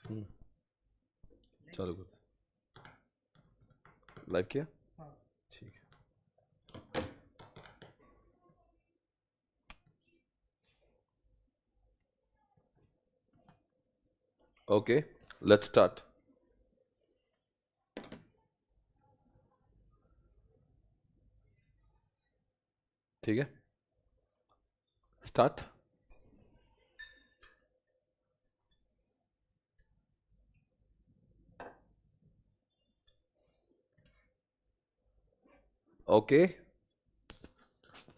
हम्म, चालू कर। लाइव किया? ठीक है। Okay, let's start. ठीक है, start. Okay,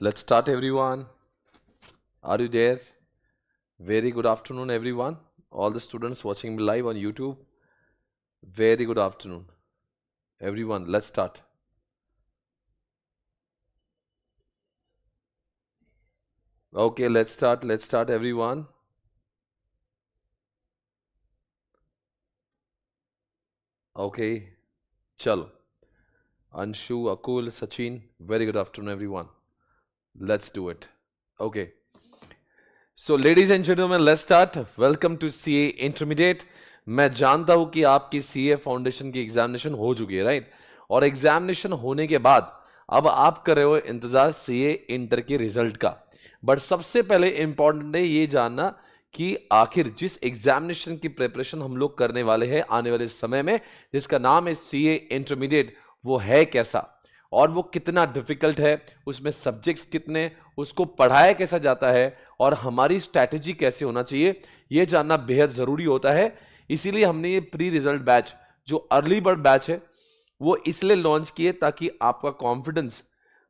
let's start everyone. Are you there? Very good afternoon, everyone. All the students watching me live on YouTube. Very good afternoon, everyone. Let's start. Okay, let's start. Let's start, everyone. Okay, chalo. Anshu, Akul, Sachin. Very good afternoon, everyone. Let's do it. Okay. So, ladies and gentlemen, let's start. Welcome to CA Intermediate. मैं जानता हूं कि आपकी CA foundation की examination हो चुकी है, right? और एग्जामिनेशन होने के बाद अब आप कर रहे हो इंतजार CA इंटर के रिजल्ट का। बट सबसे पहले इंपॉर्टेंट है ये जानना कि आखिर जिस एग्जामिनेशन की प्रिपरेशन हम लोग करने वाले हैं आने वाले समय में, जिसका नाम है CA इंटरमीडिएट, वो है कैसा और वो कितना डिफिकल्ट है, उसमें सब्जेक्ट्स कितने, उसको पढ़ाया कैसा जाता है और हमारी स्ट्रैटेजी कैसे होना चाहिए, ये जानना बेहद जरूरी होता है। इसीलिए हमने ये प्री रिजल्ट बैच, जो अर्ली बर्ड बैच है, वो इसलिए लॉन्च किए ताकि आपका कॉन्फिडेंस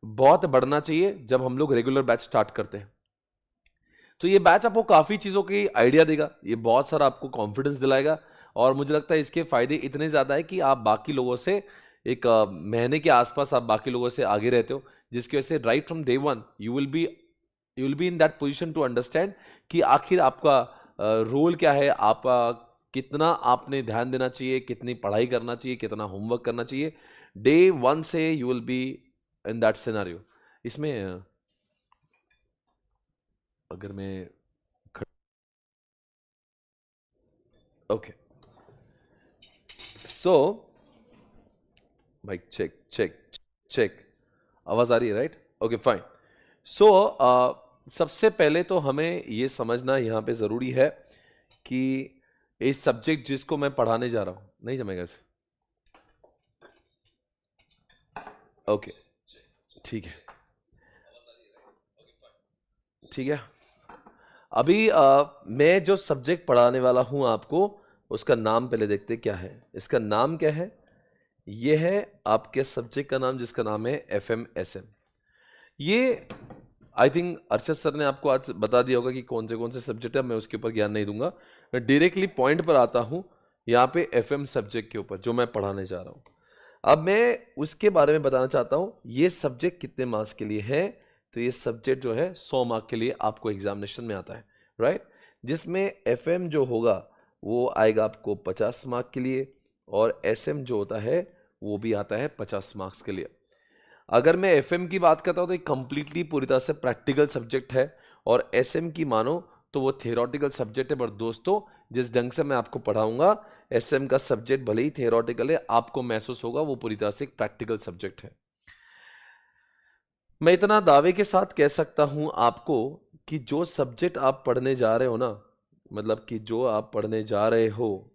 बहुत बढ़ना चाहिए जब हम लोग रेगुलर बैच स्टार्ट करते हैं। तो ये बैच आपको काफी चीजों की आइडिया देगा, ये बहुत सारा आपको कॉन्फिडेंस दिलाएगा और मुझे लगता है इसके फायदे इतने ज्यादा है कि आप बाकी लोगों से एक महीने के आसपास आप बाकी लोगों से आगे रहते हो, जिसकी वजह से right from day one you will be in that position to understand कि आखिर आपका रोल क्या है, आपका कितना आपने ध्यान देना चाहिए, कितनी पढ़ाई करना चाहिए, कितना होमवर्क करना चाहिए। डे वन से you will be in that scenario. इसमें अगर मैं ओके, सो माइक चेक चेक चेक, आवाज आ रही है, राइट? Okay fine. सो सबसे पहले तो हमें ये समझना यहाँ पे ज़रूरी है कि इस सब्जेक्ट जिसको मैं पढ़ाने जा रहा हूँ, नहीं जमेगा इसे? ओके, ठीक है, ठीक है। अभी मैं जो सब्जेक्ट पढ़ाने वाला हूँ आपको, उसका नाम पहले देखते हैं क्या है। इसका नाम क्या है? ये है आपके सब्जेक्ट का नाम, जिसका नाम है FMSM। ये आई थिंक अर्षद सर ने आपको आज बता दिया होगा कि कौन से सब्जेक्ट है, मैं उसके ऊपर ज्ञान नहीं दूंगा। मैं डायरेक्टली पॉइंट पर आता हूं, यहाँ पे FM सब्जेक्ट के ऊपर जो मैं पढ़ाने जा रहा हूँ। अब मैं उसके बारे में बताना चाहता हूँ, ये सब्जेक्ट कितने मार्क्स के लिए है। तो ये सब्जेक्ट जो है 100 मार्क के लिए आपको एग्जामिनेशन में आता है, राइट? जिसमें FM जो होगा वो आएगा आपको 50 मार्क के लिए, और SM जो होता है वो भी आता है 50 मार्क्स के लिए। अगर मैं FM की बात करता हूँ तो ये कंप्लीटली पूरी तरह से प्रैक्टिकल सब्जेक्ट है, और SM की मानो तो वो थियोरटिकल सब्जेक्ट है। पर दोस्तों, जिस ढंग से मैं आपको पढ़ाऊंगा, SM का सब्जेक्ट भले ही थियोरटिकल है, आपको महसूस होगा वो पूरी तरह से एक प्रैक्टिकल सब्जेक्ट है। मैं इतना दावे के साथ कह सकता हूं आपको कि जो सब्जेक्ट आप पढ़ने जा रहे हो ना, मतलब कि जो आप पढ़ने जा रहे हो,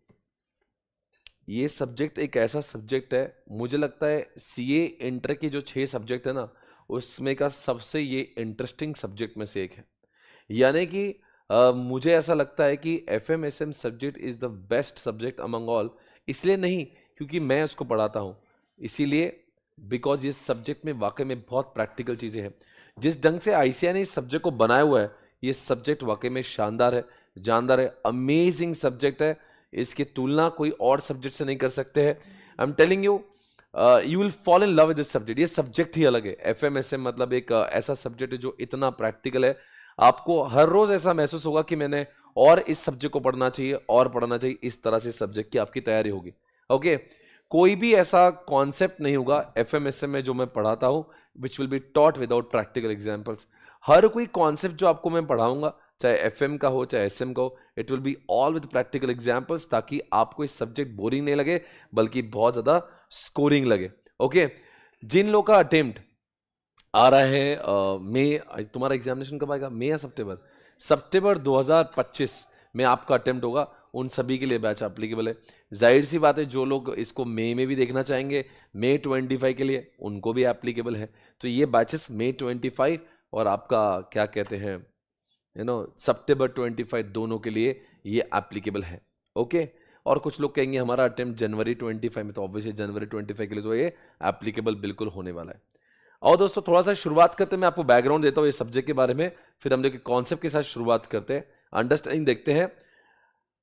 ये सब्जेक्ट एक ऐसा सब्जेक्ट है, मुझे लगता है CA इंटर के जो 6 सब्जेक्ट है ना, उसमें का सबसे ये इंटरेस्टिंग सब्जेक्ट में से एक है। यानी कि मुझे ऐसा लगता है कि FMSM subject is the best subject among all. इसलिए नहीं क्योंकि मैं उसको पढ़ाता हूँ, इसीलिए बिकॉज ये सब्जेक्ट में वाकई में बहुत प्रैक्टिकल चीज़ें हैं। जिस ढंग से ICAI ने इस सब्जेक्ट को बनाया हुआ है, ये सब्जेक्ट वाकई में शानदार है, जानदार है, अमेजिंग सब्जेक्ट है। इसकी तुलना कोई और सब्जेक्ट से नहीं कर सकते हैं। I am telling you, you will fall in love with this subject. ये सब्जेक्ट ही अलग है। FMSM मतलब एक ऐसा सब्जेक्ट है जो इतना प्रैक्टिकल है, आपको हर रोज ऐसा महसूस होगा कि मैंने और इस सब्जेक्ट को पढ़ना चाहिए और पढ़ना चाहिए। इस तरह से सब्जेक्ट की आपकी तैयारी होगी। ओके, कोई भी ऐसा कॉन्सेप्ट नहीं होगा FMSM में जो मैं पढ़ाता हूं which will be taught without practical examples. हर कोई कॉन्सेप्ट जो आपको मैं पढ़ाऊंगा, चाहे एफएम का हो चाहे एसएम का हो, it will be all with practical examples, ताकि आपको इस सब्जेक्ट बोरिंग नहीं लगे बल्कि बहुत ज्यादा स्कोरिंग लगे। ओके, जिन लोग का अटेम्प्ट आ रहा है मई, तुम्हारा एग्जामिनेशन कब आएगा, मई या सितंबर? सितंबर 2025 में आपका अटेम्प्ट होगा, उन सभी के लिए बैच एप्लीकेबल है। जाहिर सी बात है जो लोग इसको मई में भी देखना चाहेंगे, मई 25 के लिए उनको भी एप्लीकेबल है। तो ये बैचेस मई 25 और आपका क्या कहते हैं सितंबर 25 दोनों के लिए ये एप्लीकेबल है। ओके, और कुछ लोग कहेंगे हमारा अटेम्प्ट जनवरी 25 में, तो ऑब्वियसली जनवरी 25 के लिए तो ये एप्लीकेबल बिल्कुल होने वाला है। और दोस्तों थोड़ा सा शुरुआत करते हैं, मैं आपको बैकग्राउंड देता हूँ ये सब्जेक्ट के बारे में, फिर हम देखिए कॉन्सेप्ट के साथ शुरुआत करते हैं, अंडरस्टैंडिंग देखते हैं।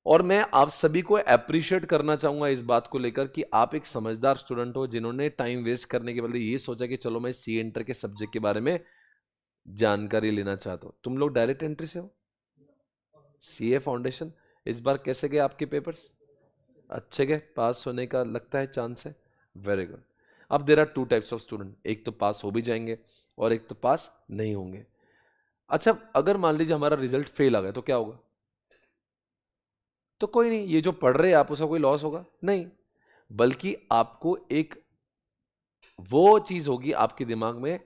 और मैं आप सभी को अप्रिशिएट करना चाहूंगा इस बात को लेकर कि आप एक समझदार स्टूडेंट हो, जिन्होंने टाइम वेस्ट करने के बदले ये सोचा कि चलो मैं सी एंटर के सब्जेक्ट के बारे में जानकारी लेना चाहता हूं। तुम लोग डायरेक्ट एंट्री से हो, सीए फाउंडेशन, इस बार कैसे गए आपके पेपर्स? अच्छे गए, पास होने का लगता है चांस है, वेरी गुड। अब there are two types of student, एक तो पास हो भी जाएंगे और एक तो पास नहीं होंगे। अच्छा, अगर मान लीजिए हमारा रिजल्ट फेल आ गया तो क्या होगा? तो कोई नहीं, ये जो पढ़ रहे हैं आप उसका कोई लॉस होगा नहीं, बल्कि आपको एक वो चीज होगी आपके दिमाग में,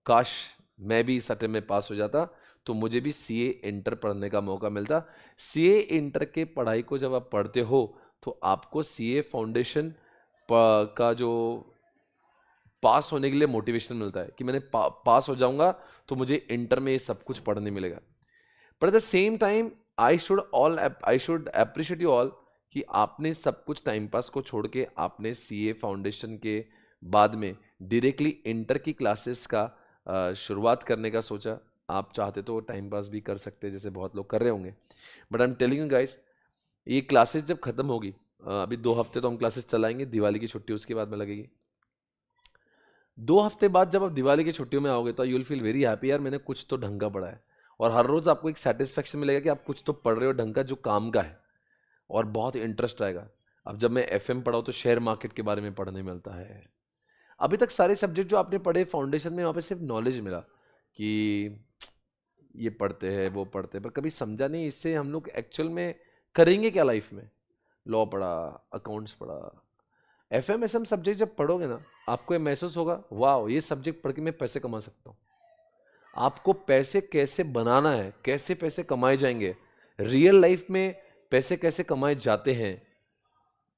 काश मैं भी इस अटेम्प्ट में पास हो जाता तो मुझे भी सीए इंटर पढ़ने का मौका मिलता। सीए इंटर के पढ़ाई को जब आप पढ़ते हो तो आपको सीए फाउंडेशन का जो पास होने के लिए मोटिवेशन मिलता है कि मैंने पास हो जाऊंगा तो मुझे इंटर में ये सब कुछ पढ़ने मिलेगा। पर at the same time I should appreciate you all कि आपने सब कुछ टाइम पास को छोड़ के आपने सीए फाउंडेशन के बाद में डायरेक्टली इंटर की क्लासेस का शुरुआत करने का सोचा। आप चाहते तो टाइम पास भी कर सकते जैसे बहुत लोग कर रहे होंगे, but I am telling you guys, ये क्लासेस जब खत्म होगी, अभी 2 हफ्ते तो हम क्लासेस चलाएंगे, दिवाली की छुट्टी उसके बाद में लगेगी। 2 हफ्ते बाद जब आप दिवाली की छुट्टियों में आओगे तो you will feel very happy, यार मैंने कुछ तो ढंग का पढ़ा है। और हर रोज आपको एक सेटिस्फेक्शन मिलेगा कि आप कुछ तो पढ़ रहे हो ढंग का, जो काम का है, और बहुत इंटरेस्ट आएगा। अब जब मैं एफएम पढ़ा तो शेयर मार्केट के बारे में पढ़ने मिलता है। अभी तक सारे सब्जेक्ट जो आपने पढ़े फाउंडेशन में, वहाँ पे सिर्फ नॉलेज मिला कि ये पढ़ते हैं वो पढ़ते हैं, पर कभी समझा नहीं इससे हम लोग एक्चुअल में करेंगे क्या लाइफ में। लॉ पढ़ा, अकाउंट्स पढ़ा, एफएम एसएम सब्जेक्ट जब पढ़ोगे ना, आपको ये महसूस होगा वाह ये सब्जेक्ट पढ़ के मैं पैसे कमा सकता हूँ। आपको पैसे कैसे बनाना है, कैसे पैसे कमाए जाएंगे, रियल लाइफ में पैसे कैसे कमाए जाते हैं,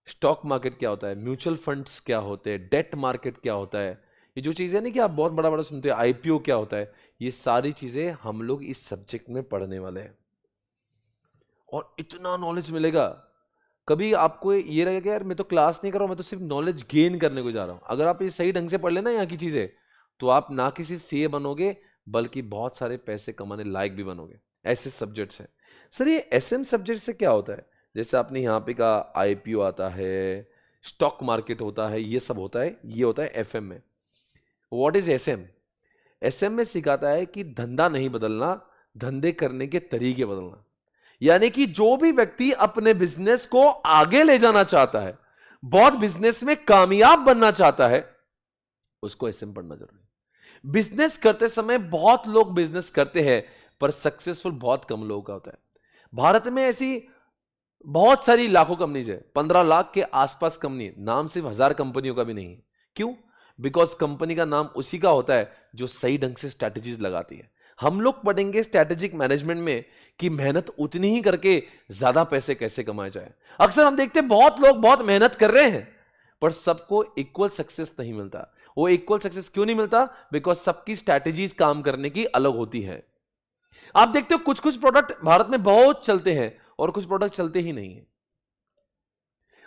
स्टॉक मार्केट क्या होता है, म्यूचुअल फंड्स क्या होते हैं, डेट मार्केट क्या होता है, ये जो चीजें नहीं कि आप बहुत बड़ा बड़ा सुनते हैं, आईपीओ क्या होता है, ये सारी चीजें हम लोग इस सब्जेक्ट में पढ़ने वाले हैं। और इतना नॉलेज मिलेगा, कभी आपको ये लगेगा यार मैं तो क्लास नहीं कर रहा हूं, मैं तो सिर्फ नॉलेज गेन करने को जा रहा हूं। अगर आप ये सही ढंग से पढ़ लेना यहाँ की चीजें, तो आप ना कि सिर्फ सीए बनोगे बल्कि बहुत सारे पैसे कमाने लायक भी बनोगे। ऐसे सब्जेक्ट्स हैं। सर ये एसएम सब्जेक्ट से क्या होता है? जैसे आपने यहाँ पे कहा आईपीओ आता है, स्टॉक मार्केट होता है, ये सब होता है, ये होता है एफएम में। What is SM? एसएम में सिखाता है कि धंधा नहीं बदलना, धंधे करने के तरीके बदलना। यानी कि जो भी व्यक्ति अपने बिजनेस को आगे ले जाना चाहता है, बहुत बिजनेस में कामयाब बनना चाहता है, उसको एसएम पढ़ना जरूरी है। बिजनेस करते समय बहुत लोग बिजनेस करते हैं पर सक्सेसफुल बहुत कम लोगों का होता है। भारत में ऐसी बहुत सारी लाखों कंपनीज है, 15 लाख के आसपास कंपनी, नाम सिर्फ 1000 कंपनियों का भी नहीं है। क्यों? बिकॉज कंपनी का नाम उसी का होता है जो सही ढंग से स्ट्रैटेजीज लगाती है। हम लोग पढ़ेंगे स्ट्रैटेजिक मैनेजमेंट में कि मेहनत उतनी ही करके ज्यादा पैसे कैसे कमाए जाए। अक्सर हम देखते हैं बहुत लोग बहुत मेहनत कर रहे हैं पर सबको इक्वल सक्सेस नहीं मिलता। वो इक्वल सक्सेस क्यों नहीं मिलता? बिकॉज सबकी स्ट्रैटेजीज काम करने की अलग होती है। आप देखते हो कुछ कुछ प्रोडक्ट भारत में बहुत चलते हैं और कुछ प्रोडक्ट चलते ही नहीं है।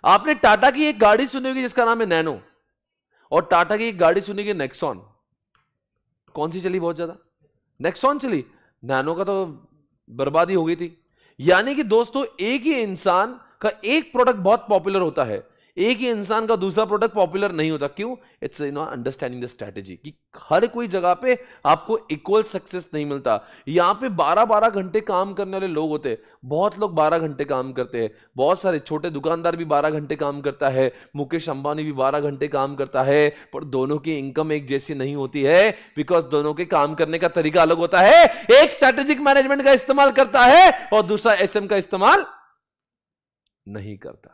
आपने टाटा की एक गाड़ी सुनी होगी जिसका नाम है नैनो, और टाटा की एक गाड़ी सुनी होगी नेक्सॉन। कौन सी चली बहुत ज्यादा? नेक्सॉन चली, नैनो का तो बर्बादी हो गई थी। यानी कि दोस्तों एक ही इंसान का एक प्रोडक्ट बहुत पॉपुलर होता है, एक ही इंसान का दूसरा प्रोडक्ट पॉपुलर नहीं होता। क्यों? इट्स अंडरस्टैंडिंग द स्ट्रैटेजी कि हर कोई जगह पे आपको इक्वल सक्सेस नहीं मिलता। यहां पे 12-12 घंटे काम करने वाले लोग होते हैं। बहुत लोग 12 घंटे काम करते हैं, बहुत सारे छोटे दुकानदार भी 12 घंटे काम करता है, मुकेश अंबानी भी 12 घंटे काम करता है, पर दोनों की इनकम एक जैसी नहीं होती है, बिकॉज दोनों के काम करने का तरीका अलग होता है। एक स्ट्रैटेजिक मैनेजमेंट का इस्तेमाल करता है और दूसरा एसएम का इस्तेमाल नहीं करता।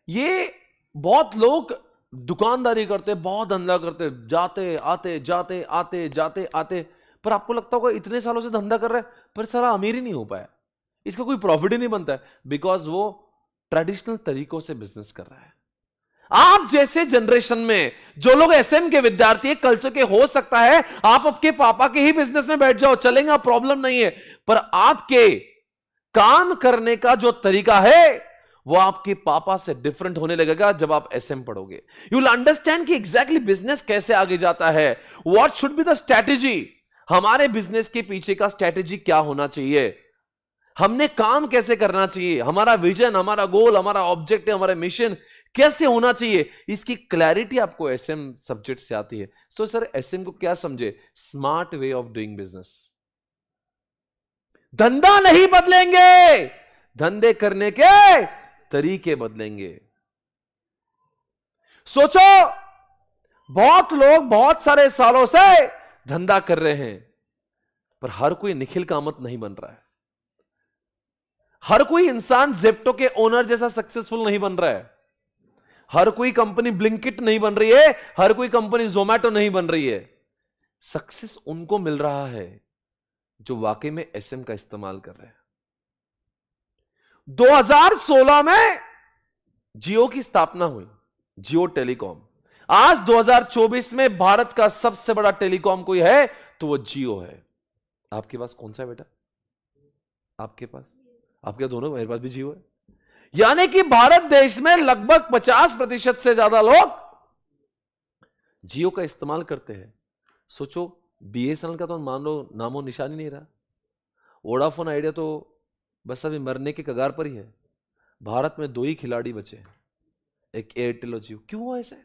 ये बहुत लोग दुकानदारी करते, बहुत धंधा करते, जाते आते जाते आते जाते आते, पर आपको लगता होगा इतने सालों से धंधा कर रहा है पर सारा अमीर ही नहीं हो पाया, इसका कोई प्रॉफिट ही नहीं बनता है, बिकॉज वो ट्रेडिशनल तरीकों से बिजनेस कर रहा है। आप जैसे जनरेशन में जो लोग एसएम के विद्यार्थी कल्चर के, हो सकता है आप आपके पापा के ही बिजनेस में बैठ जाओ, चलेगा, प्रॉब्लम नहीं है, पर आपके काम करने का जो तरीका है वो आपके पापा से डिफरेंट होने लगेगा जब आप एसएम पढ़ोगे। यू विल अंडरस्टैंड कि एग्जैक्टली बिजनेस कैसे आगे जाता है, what should be the strategy, हमारे बिजनेस के पीछे का स्ट्रैटेजी क्या होना चाहिए, हमने काम कैसे करना चाहिए, हमारा विजन, हमारा गोल, हमारा ऑब्जेक्टिव, हमारा मिशन कैसे होना चाहिए, इसकी क्लैरिटी आपको एसएम सब्जेक्ट से आती है। सो सर एसएम को क्या समझे? Smart way of doing business. धंधा नहीं बदलेंगे, धंधे करने के तरीके बदलेंगे। सोचो, बहुत लोग बहुत सारे सालों से धंधा कर रहे हैं, पर हर कोई निखिल कामत नहीं बन रहा है, हर कोई इंसान जेप्टो के ओनर जैसा सक्सेसफुल नहीं बन रहा है, हर कोई कंपनी ब्लिंकिट नहीं बन रही है, हर कोई कंपनी जोमैटो नहीं बन रही है। सक्सेस उनको मिल रहा है जो वाकई में एसएम का इस्तेमाल कर रहे हैं। 2016 में जियो की स्थापना हुई, जियो टेलीकॉम। आज 2024 में भारत का सबसे बड़ा टेलीकॉम कोई है तो वो जियो है। आपके पास कौन सा है बेटा? आपके पास? आपके दोनों, मेरे पास भी जियो है। यानी कि भारत देश में लगभग 50% से ज्यादा लोग जियो का इस्तेमाल करते हैं। सोचो, बीएसएनएल का तो मान लो नामो निशान ही नहीं रहा, वोडाफोन आइडिया तो बस अभी मरने के कगार पर ही है। भारत में 2 ही खिलाड़ी बचे हैं, एक एयरटेल और जियो। क्यों हुआ ऐसे?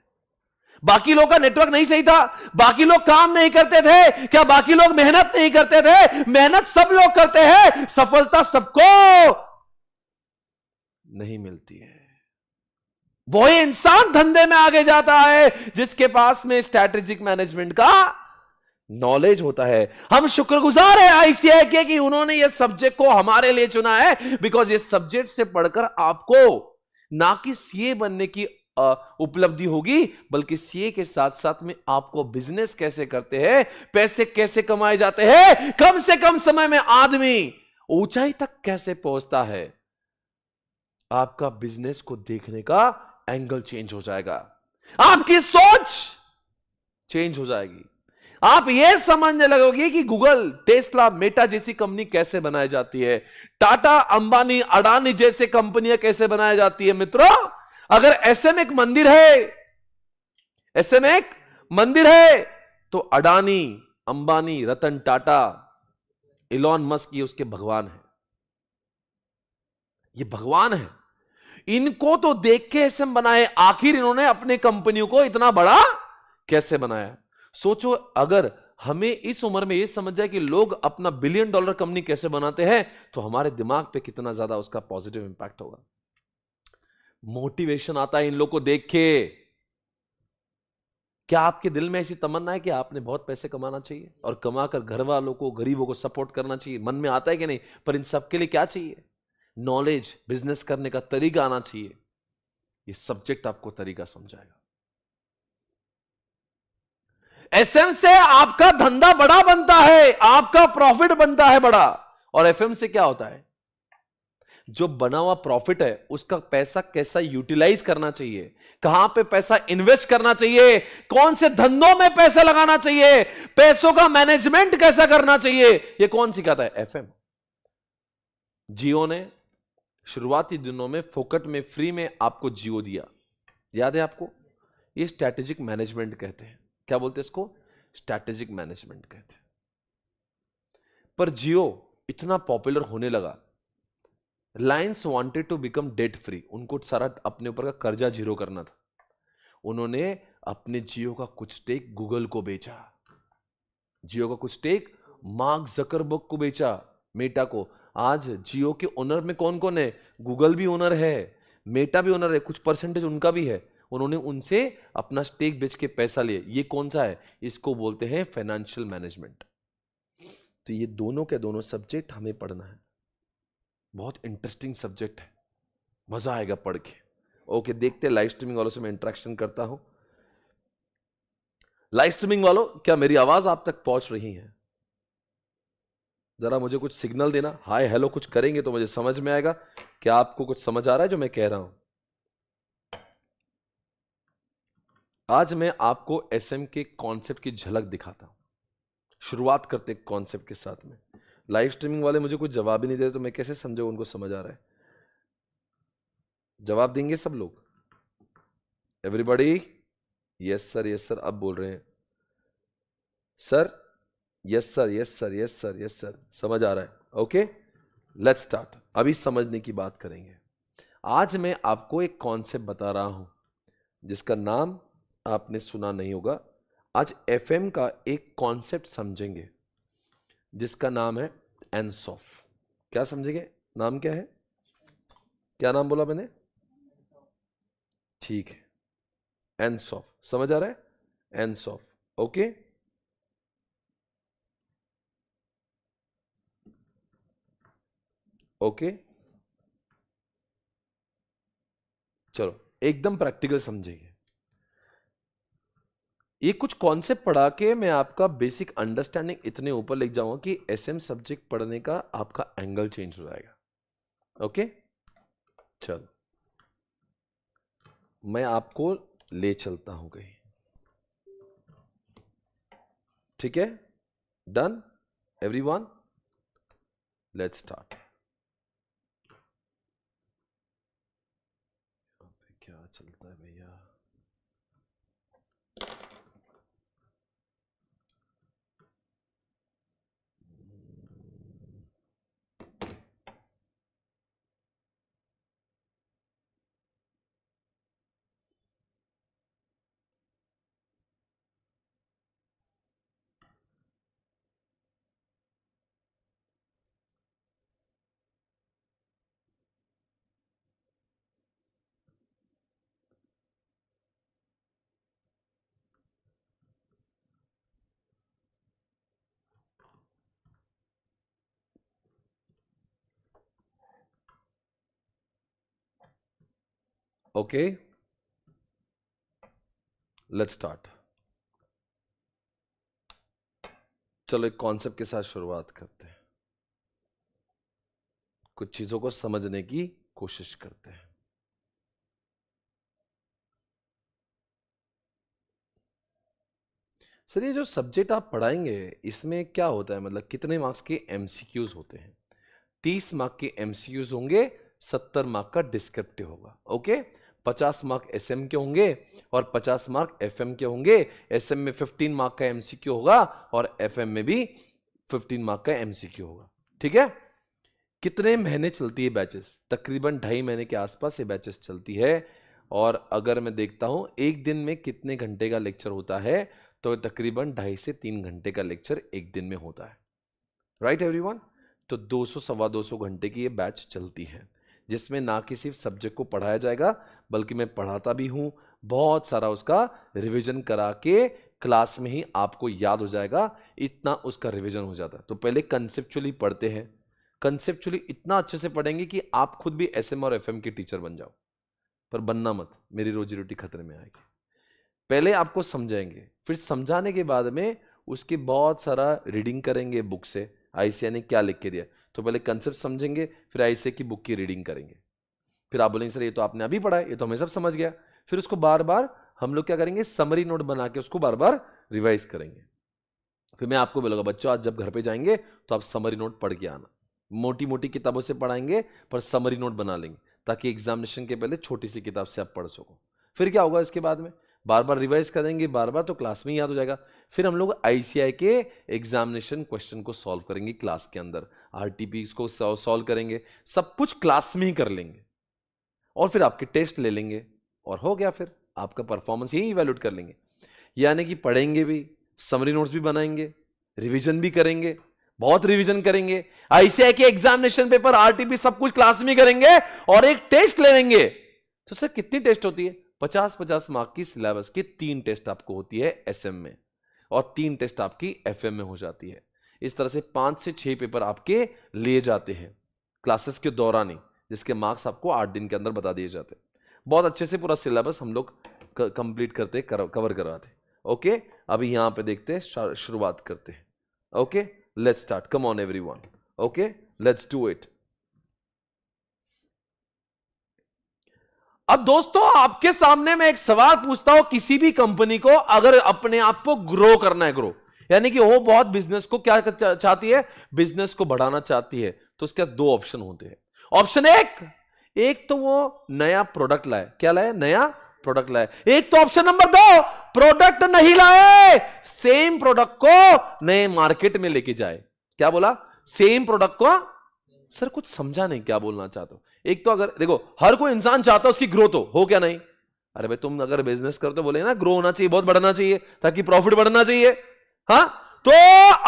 बाकी लोग का नेटवर्क नहीं सही था, बाकी लोग काम नहीं करते थे क्या? बाकी लोग मेहनत नहीं करते थे? मेहनत सब लोग करते हैं, सफलता सबको नहीं मिलती है। वही इंसान धंधे में आगे जाता है जिसके पास में स्ट्रैटेजिक मैनेजमेंट का नॉलेज होता है। हम शुक्रगुजार हैं आईसीआई के कि उन्होंने ये सब्जेक्ट को हमारे लिए चुना है, बिकॉज ये सब्जेक्ट से पढ़कर आपको ना कि सीए बनने की उपलब्धि होगी, बल्कि सीए के साथ साथ में आपको बिजनेस कैसे करते हैं, पैसे कैसे कमाए जाते हैं, कम से कम समय में आदमी ऊंचाई तक कैसे पहुंचता है, आपका बिजनेस को देखने का एंगल चेंज हो जाएगा, आपकी सोच चेंज हो जाएगी। आप यह समझने लगोगे कि गूगल, टेस्ला, मेटा जैसी कंपनी कैसे बनाई जाती है, टाटा, अंबानी, अडानी जैसे कंपनियां कैसे बनाई जाती है। मित्रों, अगर एसएम एक मंदिर है, एसएम एक मंदिर है, तो अडानी, अंबानी, रतन टाटा, इलॉन मस्क ये उसके भगवान है, ये भगवान है। इनको तो देख के एसएम बनाए, आखिर इन्होंने अपने कंपनियों को इतना बड़ा कैसे बनाया। सोचो, अगर हमें इस उम्र में यह समझ जाए कि लोग अपना $1 बिलियन कंपनी कैसे बनाते हैं, तो हमारे दिमाग पे कितना ज्यादा उसका पॉजिटिव इंपैक्ट होगा। मोटिवेशन आता है इन लोगों को देख के। क्या आपके दिल में ऐसी तमन्ना है कि आपने बहुत पैसे कमाना चाहिए और कमाकर घर वालों को, गरीबों को सपोर्ट करना चाहिए? मन में आता है कि नहीं? पर इन सब के लिए क्या चाहिए? नॉलेज, बिजनेस करने का तरीका आना चाहिए। ये सब्जेक्ट आपको तरीका समझाएगा। एसएम से आपका धंधा बड़ा बनता है, आपका प्रॉफिट बनता है बड़ा। और एफएम से क्या होता है? जो बना हुआ प्रॉफिट है उसका पैसा कैसा यूटिलाइज करना चाहिए, कहां पे पैसा इन्वेस्ट करना चाहिए, कौन से धंधों में पैसा लगाना चाहिए, पैसों का मैनेजमेंट कैसा करना चाहिए, यह कौन सिखाता है? एफएम। जियो ने शुरुआती दिनों में फोकट में, फ्री में आपको जियो दिया, याद है आपको? ये स्ट्रैटेजिक मैनेजमेंट कहते हैं। क्या बोलते हैं इसको? स्ट्रैटेजिक मैनेजमेंट कहते हैं। पर जियो इतना पॉपुलर होने लगा Reliance wanted to become debt free, उनको सारा अपने ऊपर का कर्जा जीरो करना था। उन्होंने अपने जियो का कुछ स्टेक गूगल को बेचा, जियो का कुछ स्टेक मार्क जकरबर्ग को बेचा, मेटा को। आज जियो के ओनर में कौन कौन है? गूगल भी ओनर है, मेटा भी ओनर है, कुछ परसेंटेज उनका भी है। उन्होंने उनसे अपना स्टेक बेच के पैसा लिए। ये कौन सा है? इसको बोलते हैं फाइनेंशियल मैनेजमेंट। तो ये दोनों के दोनों सब्जेक्ट हमें पढ़ना है, बहुत इंटरेस्टिंग सब्जेक्ट है, मजा आएगा पढ़ के। ओके, देखते लाइव स्ट्रीमिंग वालों से मैं इंटरेक्शन करता हूं। लाइव स्ट्रीमिंग वालों, क्या मेरी आवाज आप तक पहुंच रही है? जरा मुझे कुछ सिग्नल देना, हाय हेलो कुछ करेंगे तो मुझे समझ में आएगा क्या आपको कुछ समझ आ रहा है जो मैं कह रहा हूं। आज मैं आपको एसएम के कॉन्सेप्ट की झलक दिखाता हूं। शुरुआत करते कॉन्सेप्ट के साथ में। लाइव स्ट्रीमिंग वाले मुझे कुछ जवाब ही नहीं दे रहे तो मैं कैसे समझूं उनको समझ आ रहा है? जवाब देंगे सब लोग? Everybody? Yes sir, yes sir, अब बोल रहे हैं sir. Yes sir, yes sir, yes sir, yes sir, समझ आ रहा है। Okay, let's start. अभी समझने की बात करेंगे। आज मैं आपको एक कॉन्सेप्ट बता रहा हूं जिसका नाम आपने सुना नहीं होगा। आज एफएम का एक कॉन्सेप्ट समझेंगे जिसका नाम है एनसॉफ। क्या समझेंगे? नाम क्या है? क्या नाम बोला मैंने? ठीक है, एनसॉफ। समझ आ रहा है? एनसॉफ। ओके, ओके, चलो एकदम प्रैक्टिकल समझेंगे। ये कुछ कॉन्सेप्ट पढ़ा के मैं आपका बेसिक अंडरस्टैंडिंग इतने ऊपर ले जाऊंगा कि एसएम सब्जेक्ट पढ़ने का आपका एंगल चेंज हो जाएगा। ओके, चलो मैं आपको ले चलता हूं कहीं। ठीक है, डन एवरीवन, लेट्स स्टार्ट। क्या चलता है भैया? Okay, let's start. चलो एक कॉन्सेप्ट के साथ शुरुआत करते हैं, कुछ चीजों को समझने की कोशिश करते हैं। सर ये जो सब्जेक्ट आप पढ़ाएंगे इसमें क्या होता है, मतलब कितने मार्क्स के एमसीक्यूज होते हैं? 30 मार्क के एमसीक्यूज होंगे, 70 मार्क का डिस्क्रिप्टिव होगा। ओके, 50 मार्क एसएम के होंगे और 50 मार्क एफएम के होंगे। एसएम में 15 मार्क का एमसीक्यू होगा और एफएम में भी 15 मार्क का एमसीक्यू होगा। ठीक है, कितने महीने चलती है बैचेस? तकरीबन 2.5 महीने के आसपास ये बैचेस चलती है। और अगर मैं देखता हूं एक दिन में कितने घंटे का लेक्चर होता है, तो तकरीबन 2.5 से 3 घंटे का लेक्चर एक दिन में होता है। Right everyone? तो 200 सवा 200 घंटे की ये बैच चलती है, जिसमें ना कि सिर्फ सब्जेक्ट को पढ़ाया जाएगा बल्कि मैं पढ़ाता भी हूं, बहुत सारा उसका रिवीजन करा के क्लास में ही आपको याद हो जाएगा, इतना उसका रिवीजन हो जाता है। तो पहले कंसेप्चुअली पढ़ते हैं, कंसेप्चुअली इतना अच्छे से पढ़ेंगे कि आप खुद भी एसएम और एफएम के टीचर बन जाओ। पर बनना मत, मेरी रोजी रोटी खतरे में आएगी। पहले आपको समझाएंगे, फिर समझाने के बाद में उसकी बहुत सारा रीडिंग करेंगे बुक से, आईसीए ने क्या लिख के दिया। तो पहले कंसेप्ट समझेंगे, फिर आईसीए की बुक की रीडिंग करेंगे। फिर आप बोलेंगे सर ये तो आपने अभी पढ़ा है, ये तो हमें सब समझ गया। फिर उसको बार बार हम लोग क्या करेंगे, समरी नोट बना के उसको बार बार रिवाइज करेंगे। फिर मैं आपको बोलूंगा बच्चों आज जब घर पे जाएंगे तो आप समरी नोट पढ़ के आना। मोटी मोटी किताबों से पढ़ाएंगे पर समरी नोट बना लेंगे ताकि एग्जामिनेशन के पहले छोटी सी किताब से आप पढ़ सको। फिर क्या होगा, इसके बाद में बार बार रिवाइज करेंगे, बार बार तो क्लास में ही याद हो जाएगा। फिर हम लोग आईसीआई के एग्जामिनेशन क्वेश्चन को सॉल्व करेंगे क्लास के अंदर, आरटीपी को सॉल्व करेंगे, सब कुछ क्लास में ही कर लेंगे और फिर आपके टेस्ट ले लेंगे और हो गया, फिर आपका परफॉर्मेंस यही इवैल्यूएट कर लेंगे। यानी कि पढ़ेंगे भी, समरी नोट्स भी बनाएंगे, रिवीजन भी करेंगे, बहुत रिवीजन करेंगे, आईसीआई के एग्जामिनेशन पेपर, आरटीपी सब कुछ क्लास में करेंगे और एक टेस्ट ले लेंगे। तो सर कितनी टेस्ट होती है? 50-50 मार्क की सिलेबस की 3 टेस्ट आपको होती है एसएम में और 3 टेस्ट आपकी एफएम में हो जाती है। इस तरह से 5 से 6 पेपर आपके लिए जाते हैं क्लासेस के दौरान ही, जिसके मार्क्स आपको 8 दिन के अंदर बता दिए जाते हैं। बहुत अच्छे से पूरा सिलेबस हम लोग कंप्लीट करते, कवर करवाते। ओके, अभी यहां पे देखते हैं, शुरुआत करते हैं। Okay, let's start, come on everyone. Okay, let's do it. अब दोस्तों आपके सामने मैं एक सवाल पूछता हूं, किसी भी कंपनी को अगर अपने आप को ग्रो करना है, ग्रो यानी कि वो बहुत बिजनेस को क्या चाहती है, बिजनेस को बढ़ाना चाहती है, तो उसके 2 ऑप्शन होते हैं। ऑप्शन एक तो वो नया प्रोडक्ट लाए, क्या लाए? नया प्रोडक्ट लाए। एक तो ऑप्शन नंबर 2, प्रोडक्ट नहीं लाए, सेम प्रोडक्ट को नए मार्केट में लेके जाए। क्या बोला? सेम प्रोडक्ट को। सर कुछ समझा नहीं, क्या बोलना चाहते हो? एक तो अगर देखो, हर कोई इंसान चाहता है उसकी ग्रोथ हो क्या नहीं? अरे भाई तुम अगर बिजनेस करते हो, बोले ना ग्रो होना चाहिए, बहुत बढ़ना चाहिए, ताकि प्रॉफिट बढ़ना चाहिए। हाँ, तो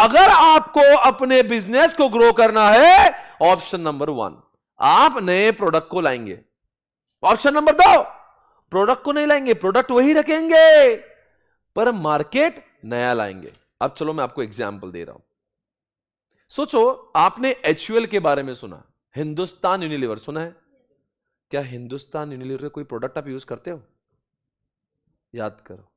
अगर आपको अपने बिजनेस को ग्रो करना है, ऑप्शन नंबर 1 आप नए प्रोडक्ट को लाएंगे। ऑप्शन नंबर 2 प्रोडक्ट को नहीं लाएंगे, प्रोडक्ट वही रखेंगे पर मार्केट नया लाएंगे। अब चलो मैं आपको एग्जांपल दे रहा हूं। सोचो आपने एचयूएल के बारे में सुना, हिंदुस्तान यूनिलीवर सुना है? क्या हिंदुस्तान यूनिलीवर का कोई प्रोडक्ट आप यूज करते हो? याद करो,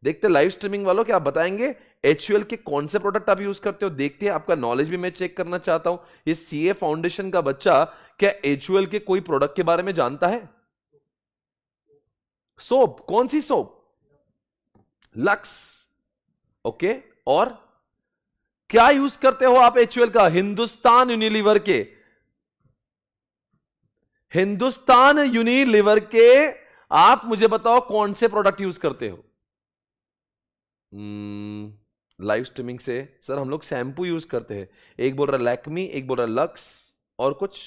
देखते लाइव स्ट्रीमिंग वालों, क्या आप बताएंगे एचयूएल के कौन से प्रोडक्ट आप यूज करते हो? देखते हैं, आपका नॉलेज भी मैं चेक करना चाहता हूं। ये सीए फाउंडेशन का बच्चा क्या एचयूएल के कोई प्रोडक्ट के बारे में जानता है? सोप, कौन सी सोप? लक्स। ओके, और क्या यूज करते हो आप एचयूएल का? हिंदुस्तान यूनिलीवर के, हिंदुस्तान यूनिलीवर के आप मुझे बताओ कौन से प्रोडक्ट यूज करते हो? लाइव स्ट्रीमिंग से सर हम लोग शैम्पू यूज करते हैं। एक बोल रहा लैक्मी, एक बोल रहा लक्स, और कुछ?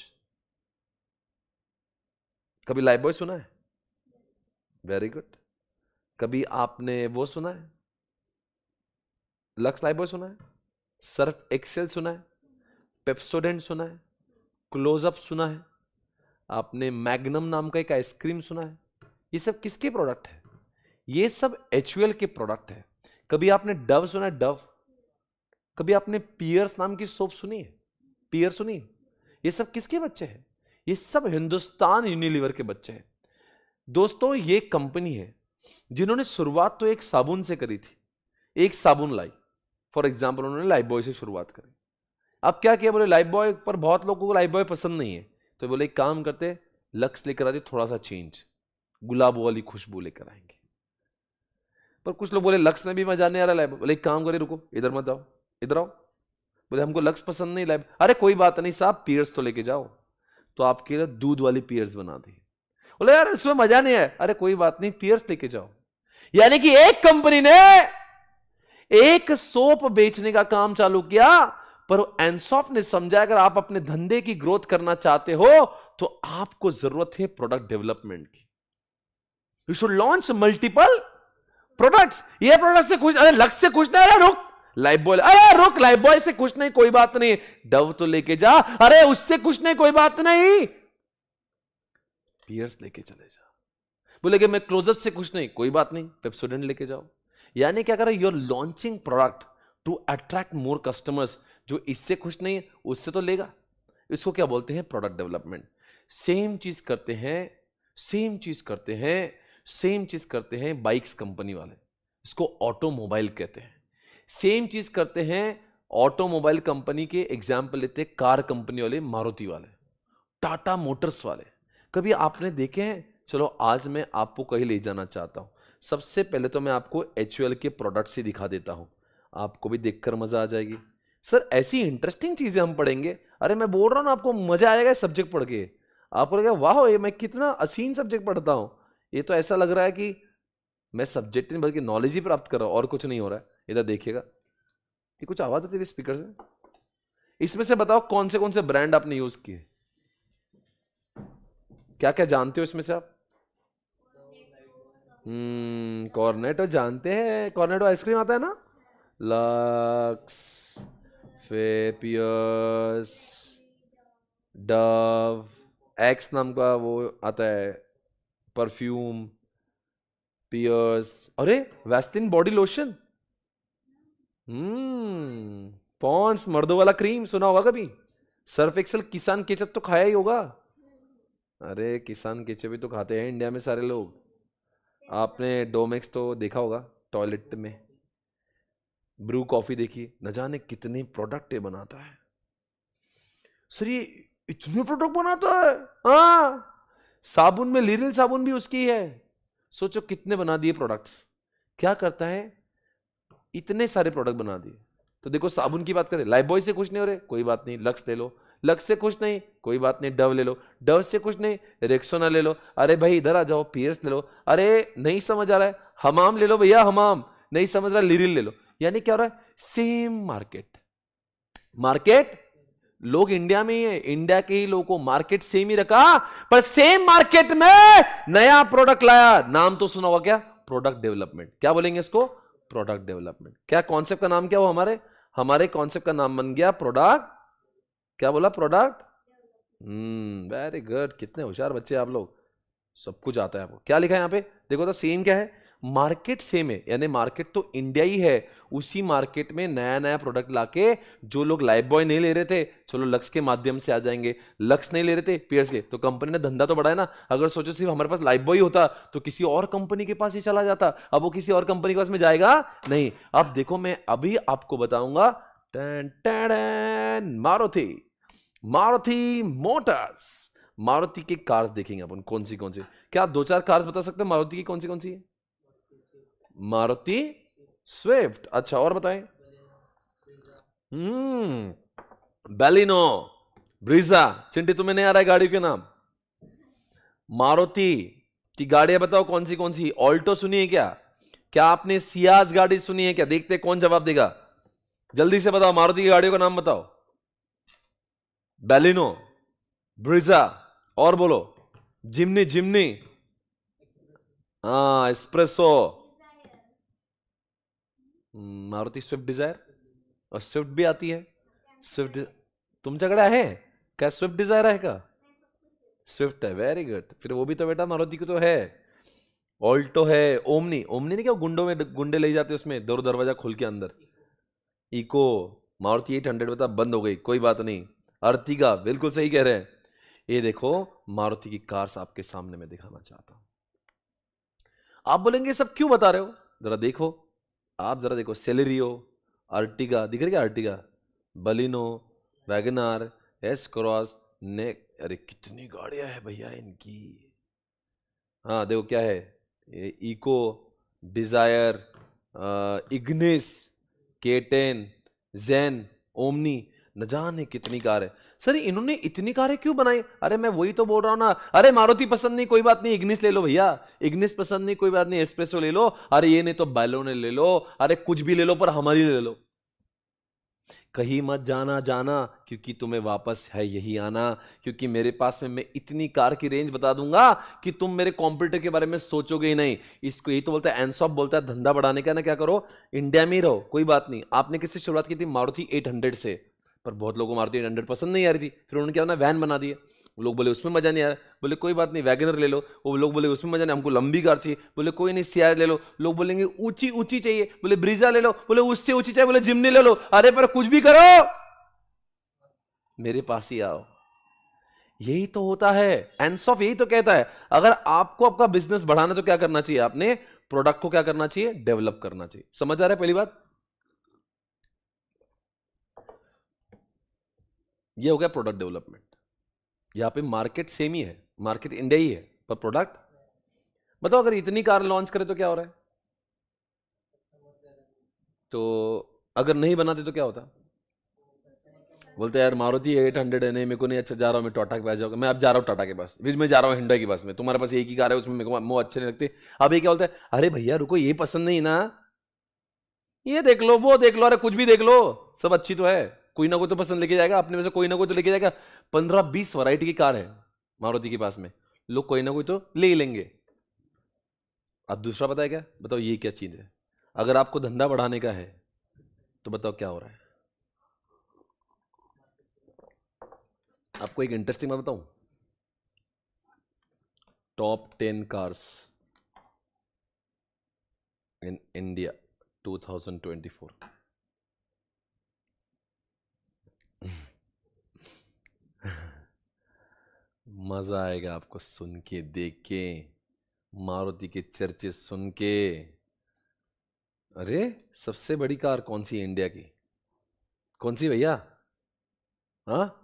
कभी लाइफ बॉय सुना है? Very good. कभी आपने वो सुना है, लक्स लाइफ बॉय सुना है? सर्फ एक्सेल सुना है? पेप्सोडेंट सुना है? क्लोजअप सुना है? आपने मैग्नम नाम का एक आइसक्रीम सुना है? ये सब किसके प्रोडक्ट है? ये सब एचयूएल के प्रोडक्ट है। कभी आपने डव सुना है? डव। कभी आपने पियर्स नाम की सोप सुनी है? पियर सुनी है? ये सब किसके बच्चे हैं? ये सब हिंदुस्तान यूनिलीवर के बच्चे हैं। दोस्तों ये कंपनी है जिन्होंने शुरुआत तो एक साबुन से करी थी, एक साबुन लाई, फॉर एग्जाम्पल उन्होंने लाइफ बॉय से शुरुआत करी। अब क्या किया, बोले लाइफ बॉय पर बहुत लोगों को लाइफ बॉय पसंद नहीं है, तो बोले एक काम करते, लक्स लेकर आते, थोड़ा सा चेंज, गुलाब वाली खुशबू लेकर आएंगे। पर कुछ लोग बोले लक्स में भी मजा नहीं आ रहा, लाइफ, बोले एक काम करे, रुको इधर मत जाओ, इधर आओ। बोले हमको लक्स पसंद नहीं, लाइफ, अरे कोई बात नहीं साहब, पियर्स तो लेके जाओ। तो आपके लिए दूध वाली पियर्स बना दी। बोले यार इसमें मजा नहीं है, अरे कोई बात नहीं, पियर्स लेके जाओ। यानी कि एक कंपनी ने एक सोप बेचने का काम चालू किया, पर एनसॉप ने समझा अगर आप अपने धंधे की ग्रोथ करना चाहते हो तो आपको जरूरत है प्रोडक्ट डेवलपमेंट की। You should launch multiple products. ये प्रोडक्ट से खुश, अरे लक्स से खुश नहीं, अरे रुक लाइफ बॉय, अरे रुक लाइफ बॉय से खुश नहीं, कोई बात नहीं, डव तो लेके जा, अरे उससे खुश नहीं, कोई बात नहीं, पियर्स लेके चले जा। बोले कि मैं क्लोजअप से खुश नहीं, कोई बात नहीं, पेप्सोडेंट लेके जाओ। यानी क्या कर रहे, you're launching product to attract more customers. जो इससे खुश नहीं है उससे तो लेगा। इसको क्या बोलते हैं, प्रोडक्ट डेवलपमेंट। सेम चीज करते हैं, सेम चीज करते हैं, सेम चीज करते हैं बाइक्स कंपनी वाले, इसको ऑटोमोबाइल कहते हैं। सेम चीज करते हैं ऑटोमोबाइल कंपनी के एग्जाम्पल लेते हैं कार कंपनी वाले, मारुति वाले, टाटा मोटर्स वाले। कभी आपने देखे हैं? चलो आज मैं आपको कहीं ले जाना चाहता हूं। सबसे पहले तो मैं आपको एचयूएल के प्रोडक्ट्स ही दिखा देता हूं, आपको भी देखकर मजा आ जाएगी। सर ऐसी इंटरेस्टिंग चीजें हम पढ़ेंगे, अरे मैं बोल रहा हूं ना आपको मजा आएगा सब्जेक्ट पढ़ के। आपको लगेगा वाह ये मैं कितना हसीन सब्जेक्ट पढ़ता हूं, ये तो ऐसा लग रहा है कि मैं सब्जेक्ट नहीं बल्कि नॉलेज ही प्राप्त कर रहा हूं, और कुछ नहीं हो रहा है। इधर देखिएगा, ये कुछ आवाज आती है स्पीकर से। इसमें से बताओ कौन से ब्रांड आपने यूज किए, क्या क्या जानते हो इसमें से आप? कॉर्नेटो जानते हैं, कॉर्नेटो आइसक्रीम आता है ना, लक्स, पियर्स, डव, एक्स नाम का वो आता है परफ्यूम, पियर्स, अरे वैस्लिन बॉडी लोशन, पॉन्ड्स मर्दों वाला क्रीम सुना होगा कभी, सर्फ एक्सेल, किसान केचप तो खाया ही होगा। अरे किसान केचप भी तो खाते हैं इंडिया में सारे लोग। आपने डोमेक्स तो देखा होगा टॉयलेट में, ब्रू कॉफी देखी, न जाने कितने प्रोडक्ट ये बनाता है सर, ये इतने प्रोडक्ट बनाता है। हाँ, साबुन में लिरिल साबुन भी उसकी है, सोचो कितने बना दिए प्रोडक्ट्स। क्या करता है, इतने सारे प्रोडक्ट बना दिए। तो देखो साबुन की बात करें, लाइफबॉय से खुश नहीं हो रहे, कोई बात नहीं, लक्स ले लो, लक्स से खुश नहीं, कोई बात नहीं, डव ले लो, डव से खुश नहीं, रेक्सोना ले लो, अरे भाई इधर आ जाओ, पियर्स ले लो, अरे नहीं समझ आ रहा है, हमाम ले लो भैया, हमाम नहीं समझ रहा, लिरिल ले लो। यानी क्या हो रहा है, सेम मार्केट, मार्केट लोग इंडिया में ही है, इंडिया के ही लोगों को मार्केट सेम ही रखा, पर सेम मार्केट में नया प्रोडक्ट लाया। नाम तो सुना होगा क्या, प्रोडक्ट डेवलपमेंट। क्या बोलेंगे इसको, प्रोडक्ट डेवलपमेंट। क्या कॉन्सेप्ट का नाम क्या, वो हमारे कॉन्सेप्ट का नाम बन गया प्रोडक्ट, क्या बोला, प्रोडक्ट। वेरी गुड, कितने होशियार बच्चे आप लोग, सब कुछ आता है आपको। क्या लिखा है यहाँ पे, देखो तो सेम क्या है, मार्केट सेम है, यानी मार्केट तो इंडिया ही है, उसी मार्केट में नया नया प्रोडक्ट लाके, जो लोग लाइफ बॉय नहीं ले रहे थे, चलो लक्स के माध्यम से आ जाएंगे, लक्स नहीं ले रहे थे पियर्स के, तो कंपनी ने धंधा तो बढ़ाया ना। अगर सोचो सिर्फ हमारे पास लाइफ बॉय होता तो किसी और कंपनी के पास ही चला जाता, अब वो किसी और कंपनी के पास में जाएगा नहीं। अब देखो मैं अभी आपको बताऊंगा, मारुति, मारुति मोटर्स, मारुति की कार्स देखेंगे अपन, कौन सी क्या दो चार कार्स बता सकते हो मारुति की, कौन सी है? मारुति स्विफ्ट, अच्छा और बताएं। बैलिनो, ब्रीजा, चिंटी तुम्हें नहीं आ रहा है गाड़ी के नाम? मारुति की गाड़ियां बताओ कौन सी? ऑल्टो सुनी है क्या? क्या आपने सियाज गाड़ी सुनी है क्या? देखते कौन जवाब देगा, जल्दी से बताओ, मारुति की गाड़ियों का नाम बताओ। बैलिनो, ब्रीजा, और बोलो, जिम्नी, हाँ एस्प्रेसो, मारुति स्विफ्ट डिजायर, और स्विफ्ट भी आती है, स्विफ्ट तुम झगड़ा है क्या, स्विफ्ट डिजायर है क्या? स्विफ्ट है, वेरी गुड, फिर वो भी तो बेटा मारुति को तो है। ऑल्टो है, ओमनी नहीं क्या, गुंडे ले जाते उसमें, दरवाजा खोल के अंदर। इको, मारुति 800 बता बंद हो गई, कोई बात नहीं। अर्टिगा, बिल्कुल सही कह रहे हैं। ये देखो मारुति की कार्स आपके सामने मैं दिखाना चाहता हूं। आप बोलेंगे सब क्यों बता रहे हो, जरा देखो, आप जरा देखो, सेलेरियो, अर्टिगा दिख रही है, Ertiga, Baleno, WagonR, S Cross, ने, अरे कितनी गाड़ियां है भैया इनकी। हाँ देखो क्या है, इको, डिजायर, इग्निस, केटेन, जेन, ओमनी, न जाने कितनी कार है। सर इन्होंने इतनी कारें क्यों बनाई? अरे मैं वही तो बोल रहा हूं ना, अरे मारुति पसंद नहीं कोई बात नहीं, इग्निस ले लो भैया, इग्निस पसंद नहीं कोई बात नहीं, एस्प्रेसो ले लो, अरे ये नहीं तो बैलोने ले लो, अरे कुछ भी ले लो पर हमारी ले लो। कहीं मत जाना क्योंकि तुम्हें वापस है यही आना, क्योंकि मेरे पास में मैं इतनी कार की रेंज बता दूंगा कि तुम मेरे कॉम्पिटिटर के बारे में सोचोगे ही नहीं। इसको यही तो बोलता है एनसॉप, बोलता है धंधा बढ़ाने का ना क्या करो, इंडिया में ही रहो, कोई बात नहीं। आपने किससे शुरुआत की थी, मारुति 800 से, पर बहुत लोगों को मारुति 800 पसंद नहीं आ रही थी, फिर उन्होंने क्या ना वैन बना दिया, लोग बोले उसमें मजा नहीं आ रहा, बोले कोई बात नहीं वैगनर ले लो, वो लोग बोले उसमें मजा नहीं, हमको लंबी कार चाहिए, बोले कोई नहीं सियाज ले लो, लोग बोलेंगे ऊंची चाहिए, बोले ब्रीजा ले लो, बोले उससे ऊंची चाहिए, बोले जिम्नी ले लो, अरे पर कुछ भी करो मेरे पास ही आओ। यही तो होता है, एनसॉफ यही तो कहता है, अगर आपको आपका बिजनेस बढ़ाना तो क्या करना चाहिए, आपने प्रोडक्ट को क्या करना चाहिए, डेवलप करना चाहिए। समझ आ रहा है पहली बात? ये हो गया प्रोडक्ट डेवलपमेंट। यहां पे मार्केट सेम ही है, मार्केट इंडिया ही है, पर प्रोडक्ट बताओ, अगर इतनी कार लॉन्च करे तो क्या हो रहा है, तो अगर नहीं बनाते तो क्या होता? बोलते यार मारुति 800 है, नहीं मेरे को नहीं अच्छा, जा रहा हूँ मैं टाटा के पास, जाऊंगा मैं, अब जा रहा हूँ टाटा के पास, बीच में जा रहा हूँ हिंडा के पास में, तुम्हारे पास एक ही कार है उसमें मेरे को वो अच्छे नहीं लगते। अब ये क्या बोलता है, अरे भैया रुको ये पसंद नहीं ना, ये देख लो, वो देख लो, अरे कुछ भी देख लो, सब अच्छी तो है, कोई ना कोई तो पसंद लेके जाएगा अपने में से, कोई ना कोई तो लेके जाएगा। 15-20 वैरायटी की कार है मारुति के पास में, लोग कोई ना कोई तो ले ही लेंगे। अब दूसरा पता है क्या, बताओ ये क्या चीज है? अगर आपको धंधा बढ़ाने का है तो बताओ क्या हो रहा है। आपको एक इंटरेस्टिंग बात बताऊं, टॉप 10 कार्स इन इंडिया 2024। मजा आएगा आपको सुन के, देख के, मारुति के चर्चे सुन के। अरे सबसे बड़ी कार कौन सी है इंडिया की? कौन सी भैया? हाँ,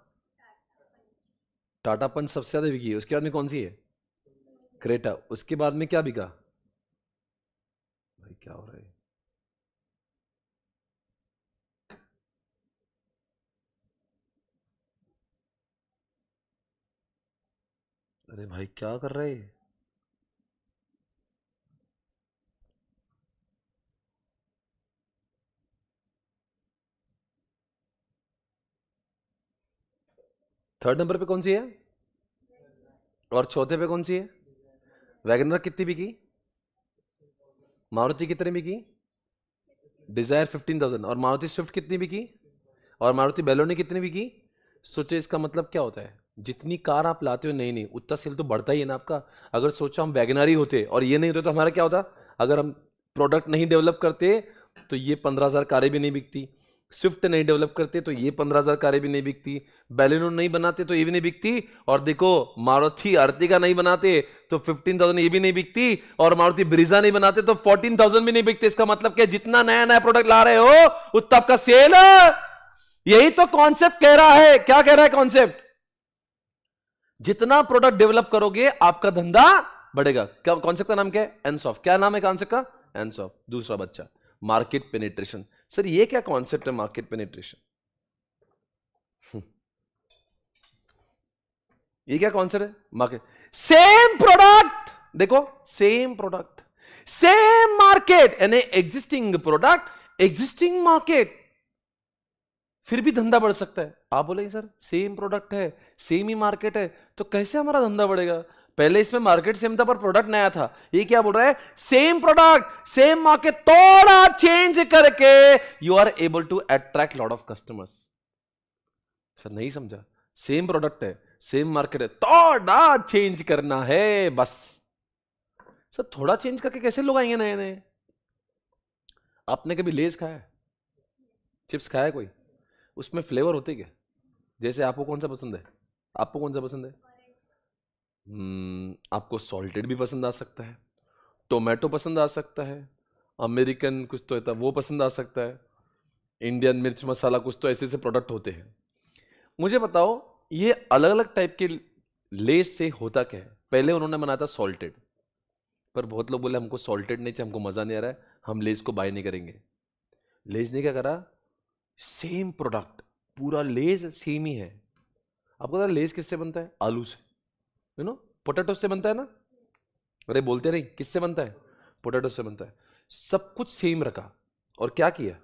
टाटा पंच सबसे ज्यादा बिकी है, उसके बाद में कौन सी है? क्रेटा, उसके बाद में क्या बिका? भाई क्या हो रहा है? अरे भाई क्या कर रहे हैं? थर्ड नंबर पे कौन सी है और चौथे पे कौन सी है? वैगनर कितनी बिकी? मारुति कितने बिकी? डिजायर 15,000। और मारुति स्विफ्ट कितनी बिकी? और मारुति बेलोनी कितनी बिकी? सोचो इसका मतलब क्या होता है, जितनी कार आप लाते हो नई नई, उतना सेल तो बढ़ता ही है ना आपका। अगर सोचो हम वैगनर ही होते और ये नहीं होते तो हमारा क्या होता? अगर हम प्रोडक्ट नहीं डेवलप करते तो ये 15,000 कारें भी नहीं बिकती। स्विफ्ट नहीं डेवलप करते तो ये 15,000 कारें भी नहीं बिकती। बैलेनो नहीं बनाते तो ये भी नहीं बिकती। और देखो मारुति अर्टिगा नहीं बनाते तो 15,000 ये भी नहीं बिकती। और मारुति ब्रीजा नहीं बनाते तो 14,000 भी नहीं बिकते। इसका मतलब क्या, जितना नया नया प्रोडक्ट ला रहे हो उतना आपका सेल है। यही तो कॉन्सेप्ट कह रहा है। क्या कह रहा है कॉन्सेप्ट? जितना प्रोडक्ट डेवलप करोगे आपका धंधा बढ़ेगा। क्या कॉन्सेप्ट का नाम क्या है? एनसॉफ्ट। क्या नाम है कॉन्सेप्ट का? एनसॉफ्ट। दूसरा बच्चा मार्केट पेनिट्रेशन। सर ये क्या कॉन्सेप्ट है मार्केट पेनिट्रेशन? ये क्या कॉन्सेप्ट है मार्केट? सेम प्रोडक्ट, देखो सेम प्रोडक्ट सेम मार्केट, यानी एग्जिस्टिंग प्रोडक्ट एग्जिस्टिंग मार्केट, फिर भी धंधा बढ़ सकता है। आप बोलेंगे सर सेम प्रोडक्ट है, सेम ही मार्केट है, तो कैसे हमारा धंधा बढ़ेगा? पहले इसमें मार्केट सेम था पर प्रोडक्ट नया था। ये क्या बोल रहा है? सेम प्रोडक्ट सेम मार्केट, थोड़ा चेंज करके you are able to attract lot of customers. Sir नहीं समझा, सेम प्रोडक्ट है सेम मार्केट है, थोड़ा चेंज करना है बस। सर थोड़ा चेंज करके कैसे लोग आएंगे नए नए? आपने कभी लेज खाया है, चिप्स खाया है कोई? उसमें फ्लेवर होते क्या? जैसे आपको कौन सा पसंद है? आपको कौन सा पसंद है? आपको सॉल्टेड भी पसंद आ सकता है, टोमेटो पसंद आ सकता है, अमेरिकन कुछ तो होता है वो पसंद आ सकता है, इंडियन मिर्च मसाला, कुछ तो ऐसे ऐसे प्रोडक्ट होते हैं। मुझे बताओ ये अलग अलग टाइप के लेस से होता क्या है? पहले उन्होंने बनाया था सॉल्टेड, पर बहुत लोग बोले हमको सॉल्टेड नहीं चाहिए, हमको मजा नहीं आ रहा है, हम लेस को बाय नहीं करेंगे। लेस ने क्या करा? सेम प्रोडक्ट, पूरा लेस सेम ही है। आपको पता है लेस किससे बनता है? आलू से, यू नो, पोटैटो से बनता है ना। अरे बोलते नहीं, किससे बनता है? पोटैटो से बनता है। सब कुछ सेम रखा और क्या किया?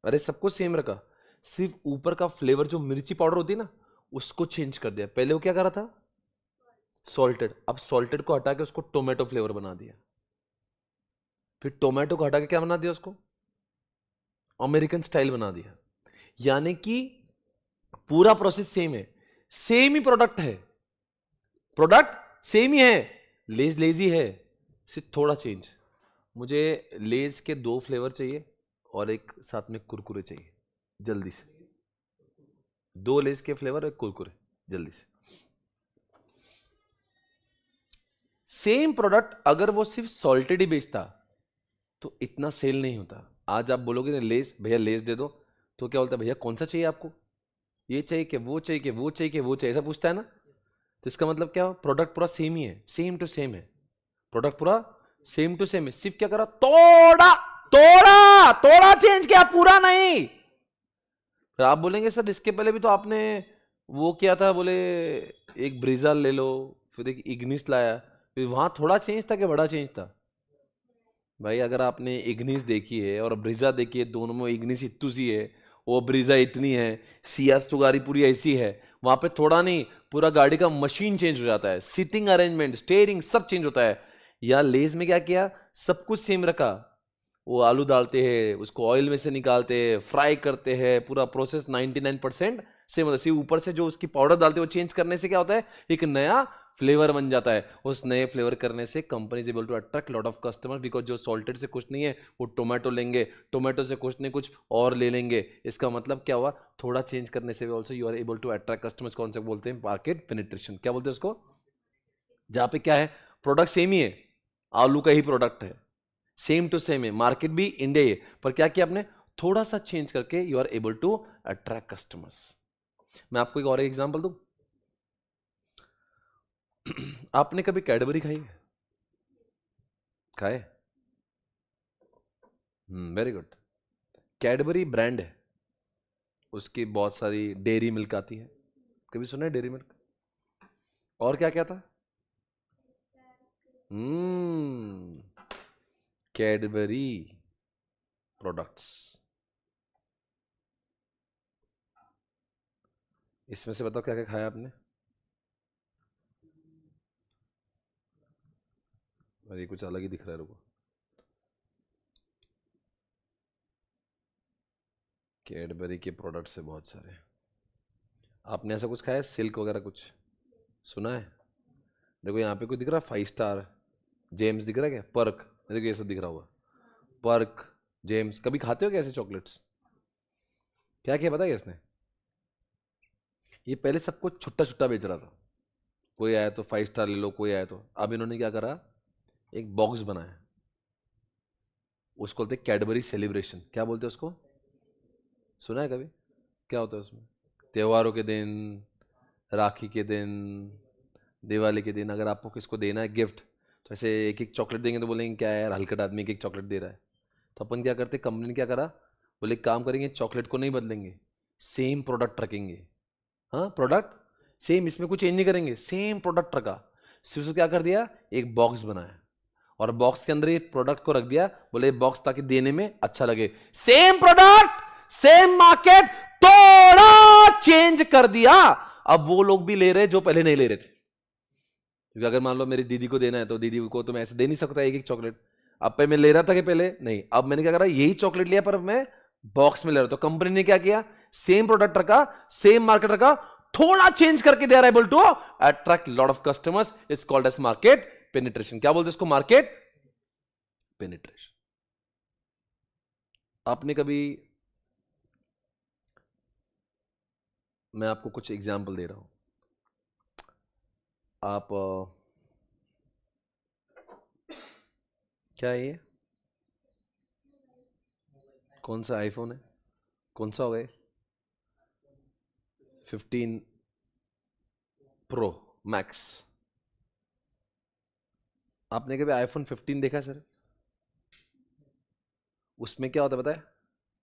अरे सब कुछ सेम रखा, सिर्फ ऊपर का फ्लेवर जो मिर्ची पाउडर होती है ना उसको चेंज कर दिया। पहले वो क्या कर रहा था? सॉल्टेड। अब सॉल्टेड को हटा के उसको टोमेटो फ्लेवर बना दिया, फिर टोमेटो को हटा के क्या बना दिया? उसको अमेरिकन स्टाइल बना दिया। यानी कि पूरा प्रोसेस सेम है, सेम ही प्रोडक्ट है, प्रोडक्ट सेम ही है, लेज लेजी है, सिर्फ थोड़ा चेंज। मुझे लेज के 2 फ्लेवर चाहिए और एक साथ में कुरकुरे चाहिए, जल्दी से। 2 लेज के फ्लेवर और एक कुरकुरे, जल्दी से। सेम प्रोडक्ट अगर वो सिर्फ सॉल्टेड ही बेचता तो इतना सेल नहीं होता। आज आप बोलोगे ना लेस, भैया लेस दे दो, तो क्या बोलता है? भैया कौन सा चाहिए आपको? ये चाहिए कि वो चाहिए कि वो चाहिए कि वो चाहिए, ऐसा पूछता है ना। तो इसका मतलब क्या? प्रोडक्ट पूरा सेम ही है, सेम टू सेम है, प्रोडक्ट पूरा सेम टू सेम है, सिर्फ क्या करा? थोड़ा थोड़ा थोड़ा चेंज किया, पूरा नहीं। फिर आप बोलेंगे सर इसके पहले भी तो आपने वो किया था, बोले एक ब्रीजा ले लो, फिर एक इग्निस लाया, फिर वहां थोड़ा चेंज था कि बड़ा चेंज था? भाई अगर आपने इग्निस देखी है और ब्रीजा देखी है, दोनों में इग्निस इतनी सी है, वो ब्रीजा इतनी है, सियाज तो गाड़ी पूरी ऐसी है, वहां पे थोड़ा नहीं पूरा गाड़ी का मशीन चेंज हो जाता है, सीटिंग अरेंजमेंट, स्टेयरिंग सब चेंज होता है। या लेज में क्या किया, सब कुछ सेम रखा। वो आलू डालते हैं, उसको ऑयल में से निकालते हैं, फ्राई करते हैं, पूरा प्रोसेस 99% सेम होता है। सिर्फ ऊपर से जो उसकी पाउडर डालते हैं वो चेंज करने से क्या होता है, एक नया फ्लेवर बन जाता है। उस नए फ्लेवर करने से company is able to attract lot of customer, because जो सॉल्टेड से कुछ नहीं है वो टोमेटो लेंगे, टोमेटो से कुछ नहीं कुछ और ले लेंगे। इसका मतलब क्या हुआ, थोड़ा चेंज करने से भी also you are able to attract customers. कौन से बोलते हैं, मार्केट पेनिट्रेशन, क्या बोलते हैं उसको, जहां पे क्या है, प्रोडक्ट सेम ही है, आलू का ही प्रोडक्ट है, सेम टू सेम है, मार्केट भी इंडिया ही है, पर क्या किया आपने, थोड़ा सा चेंज करके you are able to attract customers. मैं आपको एक और एग्जांपल दूं। आपने कभी कैडबरी खाई है, खाए, वेरी गुड। कैडबरी ब्रांड है, उसकी बहुत सारी डेयरी मिल्क आती है, कभी सुना है डेयरी मिल्क, और क्या क्या था, कैडबरी प्रोडक्ट्स। इसमें से बताओ क्या क्या खाया आपने, अरे कुछ अलग ही दिख रहा है, रुको, कैडबरी के प्रोडक्ट्स है बहुत सारे। आपने ऐसा कुछ खाया, सिल्क वगैरह कुछ सुना है, देखो यहाँ पे कुछ दिख रहा है, 5 स्टार जेम्स दिख रहा है क्या, पर्क, देखो ये सब दिख रहा होगा, पर्क जेम्स, कभी खाते हो क्या ऐसे चॉकलेट्स, क्या क्या पता है क्या इसने, ये पहले सबको छुट्टा छुट्टा बेच रहा था, कोई आया तो 5 स्टार ले लो, कोई आया तो, अब इन्होंने क्या करा, एक बॉक्स बनाया, उसको बोलते कैडबरी सेलिब्रेशन, क्या बोलते हैं उसको, सुना है कभी, क्या होता है उसमें, त्योहारों के दिन, राखी के दिन, दिवाली के दिन अगर आपको किसको देना है गिफ्ट, तो ऐसे एक एक चॉकलेट देंगे तो बोलेंगे क्या है यार, हलकट आदमी एक एक चॉकलेट दे रहा है। तो अपन क्या करते, कंपनी ने क्या करा, बोले एक काम करेंगे, चॉकलेट को नहीं बदलेंगे, सेम प्रोडक्ट रखेंगे, हाँ प्रोडक्ट सेम, इसमें कुछ चेंज नहीं करेंगे, सेम प्रोडक्ट रखा, सिर्फ उसको क्या कर दिया, एक बॉक्स बनाया, और बॉक्स के अंदर ये प्रोडक्ट को रख दिया, बोले बॉक्स ताकि देने में अच्छा लगे, सेम प्रोडक्ट सेम मार्केट, थोड़ा चेंज कर दिया, अब वो लोग भी ले रहे जो पहले नहीं ले रहे थे। क्योंकि अगर मान लो मेरी दीदी को देना है तो दीदी को तो मैं ऐसे दे नहीं सकता एक एक चॉकलेट, अब पे मैं ले रहा था कि पहले नहीं, अब मैंने क्या करा, यही चॉकलेट लिया पर मैं बॉक्स में ले रहा, तो कंपनी ने क्या किया, सेम प्रोडक्ट रखा, सेम मार्केट रखा, थोड़ा चेंज करके they are able to attract lot of customers, it's called as market penetration. क्या बोलते हैं इसको, मार्केट पेनिट्रेशन। आपने कभी, मैं आपको कुछ एग्जाम्पल दे रहा हूं, आप क्या है ये, कौन सा आईफोन है, कौन सा होगा ये, 15 प्रो मैक्स। आपने कभी आईफोन 15 देखा सर, उसमें क्या होता है पता है,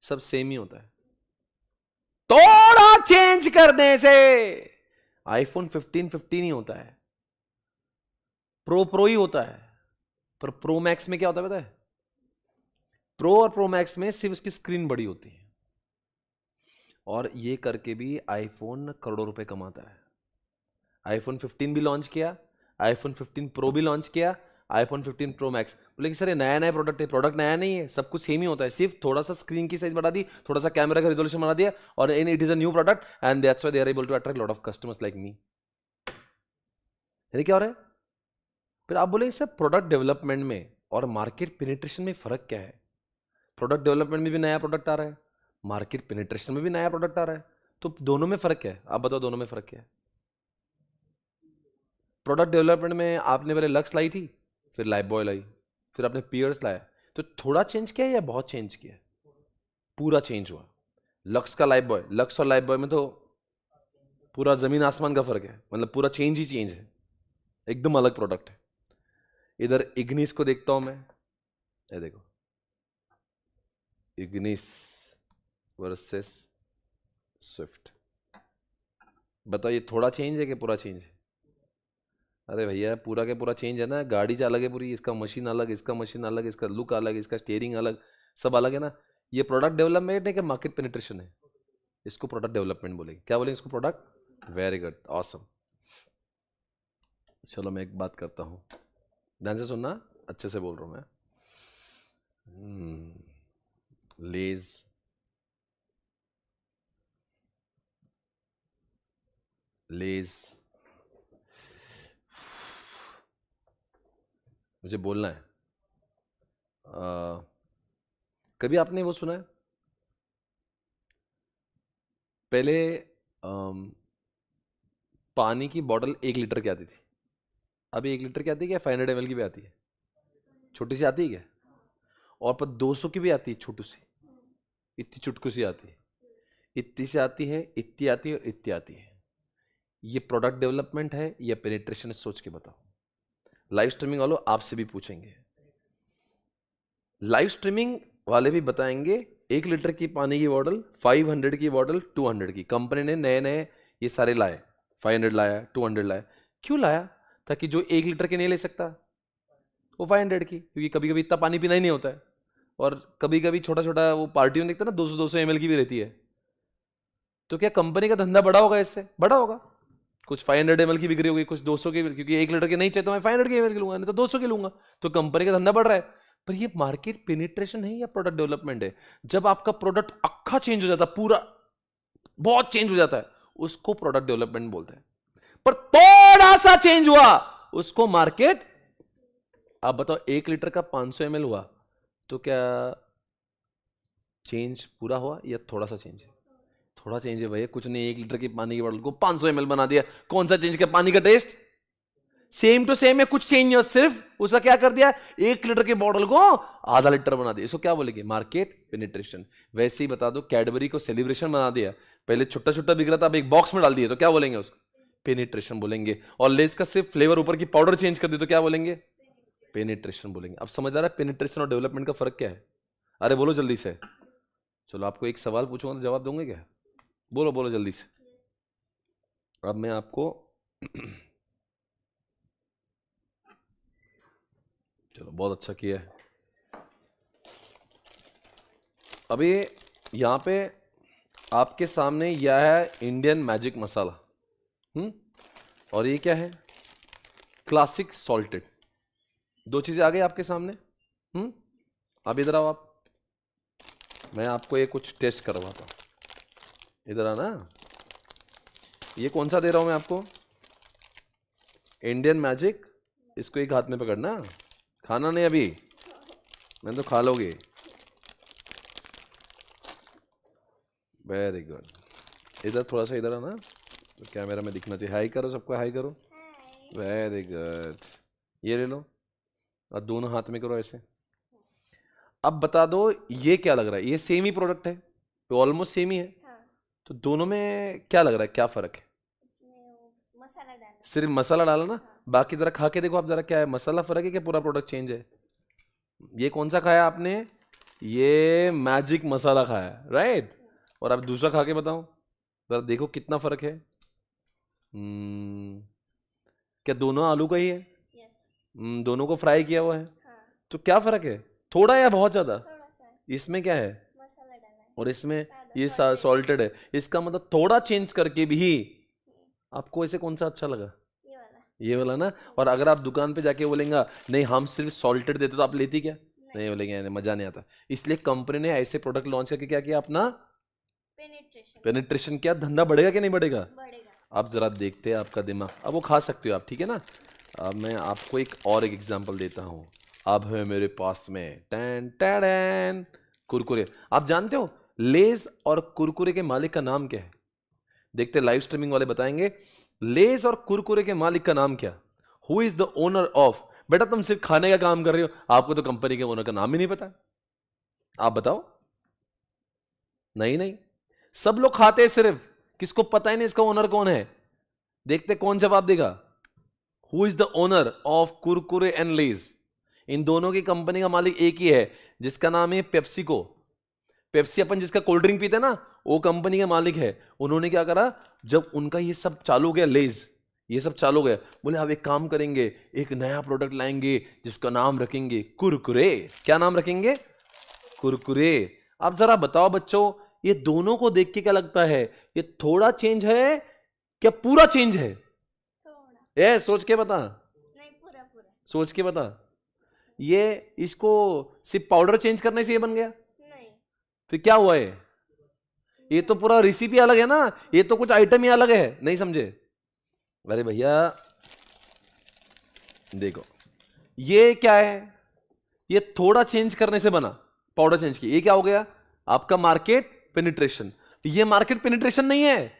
सब सेम ही होता है, थोड़ा चेंज करने से आईफोन 15 15 ही होता है, प्रो प्रो ही होता है, पर प्रो मैक्स में क्या होता है पता है, प्रो और प्रो मैक्स में सिर्फ उसकी स्क्रीन बड़ी होती है, और ये करके भी आईफोन करोड़ों रुपए कमाता है। आईफोन 15 भी लॉन्च किया, आईफोन 15 प्रो भी लॉन्च किया, आईफोन 15 प्रो मैक्स, बोले कि सर ये नया नया प्रोडक्ट है, प्रोडक्ट नया नहीं है, सब कुछ सेम ही होता है, सिर्फ थोड़ा सा स्क्रीन की साइज बढ़ा दी, थोड़ा सा कैमरा का रिजोल्यूशन बढ़ा दिया, और in it is a new product and that's why they are able to attract lot of customers like me. यानी क्या हो रहा है, फिर आप बोले सर प्रोडक्ट डेवलपमेंट में और मार्केट पेनिट्रेशन में फर्क क्या है, प्रोडक्ट डेवलपमेंट में भी नया प्रोडक्ट आ रहा है, मार्केट पेनिट्रेशन में भी नया प्रोडक्ट आ रहा है, तो दोनों में फर्क क्या है, आप बताओ दोनों में फर्क क्या है। प्रोडक्ट डेवलपमेंट में आपने पहले लक्स लाई थी, फिर लाइफ बॉय लाई, फिर आपने पियर्स लाया, तो थोड़ा चेंज किया या बहुत चेंज किया, पूरा चेंज हुआ। लक्स का लाइफ बॉय, लक्स और लाइफ बॉय में तो पूरा जमीन आसमान का फर्क है, मतलब पूरा चेंज ही चेंज है, एकदम अलग प्रोडक्ट है। इधर इग्निस को देखता हूं मैं, ये देखो इग्निस वर्सेस स्विफ्ट, बताओ ये थोड़ा चेंज है कि पूरा चेंज है, अरे भैया पूरा के पूरा चेंज है ना, गाड़ी अलग है पूरी, इसका मशीन अलग, इसका मशीन अलग, इसका लुक अलग, इसका स्टीयरिंग अलग, सब अलग है ना। ये प्रोडक्ट डेवलपमेंट है कि मार्केट पेनिट्रेशन है? इसको प्रोडक्ट डेवलपमेंट बोलेंगे। क्या बोलेंगे इसको? प्रोडक्ट। Very good, awesome. चलो मैं एक बात करता हूँ, ध्यान से सुनना, अच्छे से बोल रहा हूँ मैं। लेज लेज मुझे बोलना है। कभी आपने वो सुना है, पहले पानी की बोतल 1 लीटर की आती थी, अभी 1 लीटर की आती है क्या? 500 ml की भी आती है, छोटी सी आती है क्या? और पर 200 की भी आती है, छोटी सी, इतनी चुटकू सी आती है, इतनी सी आती है, इतनी आती है, इतनी आती है। ये प्रोडक्ट डेवलपमेंट है या पेनिट्रेशन है? सोच के बताओ। लाइव स्ट्रीमिंग वालों आपसे भी पूछेंगे, लाइव स्ट्रीमिंग वाले भी बताएंगे। 1 लीटर की पानी की बॉटल, 500 की बॉटल, 200 की, कंपनी ने नए नए ये सारे लाए, 500 लाया, 200 लाया। क्यों लाया? ताकि जो 1 लीटर के नहीं ले सकता वो 500 की, क्योंकि कभी कभी इतना पानी पीना ही नहीं होता है, और कभी कभी छोटा छोटा वो पार्टी में देखते ना 200 ml की भी रहती है। तो क्या कंपनी का धंधा बड़ा होगा? इससे बड़ा होगा। कुछ 500 ml की बिक्री होगी, कुछ 200 की, क्योंकि 1 लीटर के नहीं चाहिए तो मैं 500 की ml की लूंगा, नहीं तो 200 की लूंगा। तो कंपनी का धंधा बढ़ रहा है। पर ये मार्केट पेनिट्रेशन है या प्रोडक्ट डेवलपमेंट है? जब आपका प्रोडक्ट अक्खा चेंज हो जाता है, पूरा बहुत चेंज हो जाता है, उसको प्रोडक्ट डेवलपमेंट बोलते हैं। पर थोड़ा सा चेंज हुआ, उसको मार्केट। आप बताओ, 1 लीटर का 500 ml हुआ तो क्या चेंज पूरा हुआ या थोड़ा सा चेंज है? थोड़ा चेंज है भैया, कुछ नहीं, 1 लीटर की पानी की बोतल को 500 ml बना दिया। कौन सा चेंज किया? पानी का टेस्ट सेम टू सेम है, कुछ चेंज नहीं, सिर्फ उसका क्या कर दिया, 1 लीटर की बोतल को आधा लीटर बना दिया। इसको क्या बोलेंगे? Market penetration. वैसे ही बता दो, कैडबरी को सेलिब्रेशन बना दिया, पहले छोटा छोटा बिक रहा था, अब एक बॉक्स में डाल दिया, तो क्या बोलेंगे उसको? पेनिट्रेशन बोलेंगे। और लेस का सिर्फ फ्लेवर ऊपर की पाउडर चेंज कर दी तो क्या बोलेंगे? पेनिट्रेशन बोलेंगे। अब समझ आ रहा है पेनिट्रेशन और डेवलपमेंट का फर्क क्या है? अरे बोलो जल्दी से। चलो आपको एक सवाल पूछूंगा तो जवाब दोगे क्या? बोलो बोलो जल्दी से। अब मैं आपको चलो बहुत अच्छा किया है। अभी यहाँ पे आपके सामने यह है इंडियन मैजिक मसाला, और ये क्या है? Classic salted. दो चीजें आ गई आपके सामने। अब इधर आओ आप, मैं आपको ये कुछ टेस्ट करवाता हूँ। इधर आना। ये कौन सा दे रहा हूँ मैं आपको? Indian magic. इसको एक हाथ में पकड़ना, खाना नहीं अभी, मैं तो खा लोगे। Very good. इधर थोड़ा सा इधर आना, तो कैमरा में दिखना चाहिए। हाई करो सबको, हाई करो। Very good. ये ले लो और दोनों हाथ में करो ऐसे। अब बता दो ये क्या लग रहा है? ये सेम ही प्रोडक्ट है, तो ऑलमोस्ट सेम ही है। तो दोनों में क्या लग रहा है, क्या फर्क है? मसाला डाला, सिर्फ मसाला डाला ना। बाकी जरा खा के देखो आप, जरा क्या है, मसाला फर्क है कि पूरा प्रोडक्ट चेंज है? ये कौन सा खाया आपने? ये मैजिक मसाला खाया, राइट। और अब दूसरा खा के बताओ, जरा देखो कितना फर्क है। क्या दोनों आलू का ही है? दोनों को फ्राई किया हुआ है। तो क्या फर्क है? थोड़ा या बहुत ज्यादा? इसमें क्या है मसाला डाला है और इसमें ये salted सॉल्टेड है। इसका मतलब थोड़ा चेंज करके भी आपको ऐसे कौन सा अच्छा लगा? ये वाला। ये वाला ना। और अगर आप दुकान पे जाके बोलेंगे नहीं हम सिर्फ सॉल्टेड देते तो आप लेती क्या? नहीं बोलेंगे, नहीं, मजा नहीं आता। इसलिए कंपनी ने ऐसे प्रोडक्ट लॉन्च करके क्या किया? अपना पेनिट्रेशन। क्या धंधा बढ़ेगा कि नहीं बढ़ेगा? बढ़ेगा। अब जरा देखते हैं आपका दिमाग। अब वो खा सकते हो आप, ठीक है ना। अब मैं आपको एक और एक एग्जांपल देता हूँ। अब है मेरे पास में टैन टैन कुरकुरे। आप जानते हो लेज और कुरकुरे के मालिक का नाम क्या है? देखते लाइव स्ट्रीमिंग वाले बताएंगे। लेज और कुरकुरे के मालिक का नाम क्या? Who is the owner of? बेटा तुम सिर्फ खाने का काम कर रहे हो, आपको तो कंपनी के ओनर का नाम ही नहीं पता। आप बताओ। नहीं नहीं, सब लोग खाते हैं, सिर्फ किसको पता ही नहीं इसका ओनर कौन है। देखते कौन जवाब देगा। Who is the owner of Kurkure and Lay's? इन दोनों की कंपनी का मालिक एक ही है, जिसका नाम है पेप्सिको। पेप्सी अपन जिसका कोल्ड ड्रिंक पीते हैं ना, वो कंपनी का मालिक है। उन्होंने क्या करा, जब उनका ये सब चालू हो गया लेज, ये सब चालू हो गया। बोले अब एक काम करेंगे, एक नया प्रोडक्ट लाएंगे जिसका नाम रखेंगे कुरकुरे। क्या नाम रखेंगे? कुरकुरे। अब जरा बताओ बच्चों, ये दोनों को देख के क्या लगता है, ये थोड़ा चेंज है क्या पूरा चेंज है? थोड़ा ए सोच के बता, नहीं, पूरा पूरा सोच के बता। ये इसको सिर्फ पाउडर चेंज करने से ये बन गया? नहीं। फिर क्या हुआ ये तो पूरा रेसिपी अलग है ना, ये तो कुछ आइटम ही अलग है, नहीं समझे? अरे भैया देखो, ये क्या है, ये थोड़ा चेंज करने से बना, पाउडर चेंज की। ये क्या हो गया? आपका मार्केट पेनिट्रेशन। ये मार्केट पेनिट्रेशन नहीं है,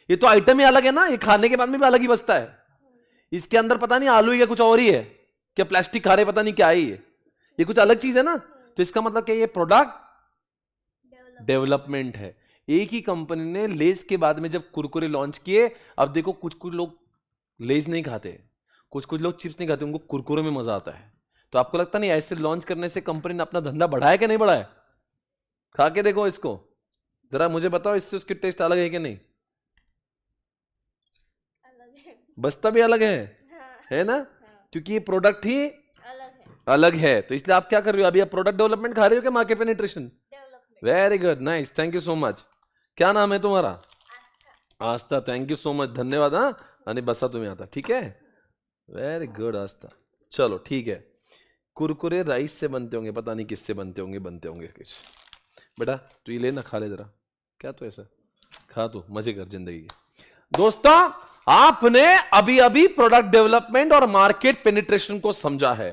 ये तो आइटम ही अलग है ना, ये खाने के बाद में भी अलग ही बचता है। इसके अंदर पता नहीं आलू ही या कुछ और ही है, क्या प्लास्टिक खा रहे पता नहीं क्या है ये कुछ अलग चीज है ना। तो इसका मतलब क्या, ये प्रोडक्ट डेवलपमेंट है। एक ही कंपनी ने लेज के बाद में जब कुरकुरे लॉन्च किए, अब देखो कुछ कुछ लोग लेज नहीं खाते, कुछ कुछ लोग चिप्स नहीं खाते, उनको कुरकुरे में मजा आता है। तो आपको लगता नहीं ऐसे लॉन्च करने से कंपनी ने अपना धंधा बढ़ाया कि नहीं बढ़ाया? खा के देखो इसको, जरा मुझे बताओ इससे उसकी टेस्ट अलग है कि नहीं? अलग है। बचता भी अलग हाँ, है ना, हाँ, क्योंकि ये प्रोडक्ट ही अलग है। अलग है। तो इसलिए आप क्या कर रहे हो अभी? आप प्रोडक्ट डेवलपमेंट खा रहे हो कि market penetration? Development. Very good, nice, thank you so much. क्या नाम है तुम्हारा? आस्था। आस्था, थैंक यू सो मच, धन्यवाद। हाँ, आणि बसा तुम्ही आता, ठीक है। वेरी गुड आस्था। चलो ठीक है। कुरकुरे राइस से बनते होंगे, पता नहीं किससे बनते होंगे कुछ। बेटा तू ये ले ना, खा ले जरा। क्या तो ऐसा खा, तो मजे कर जिंदगी के। दोस्तों, आपने अभी अभी प्रोडक्ट डेवलपमेंट और मार्केट पेनिट्रेशन को समझा है।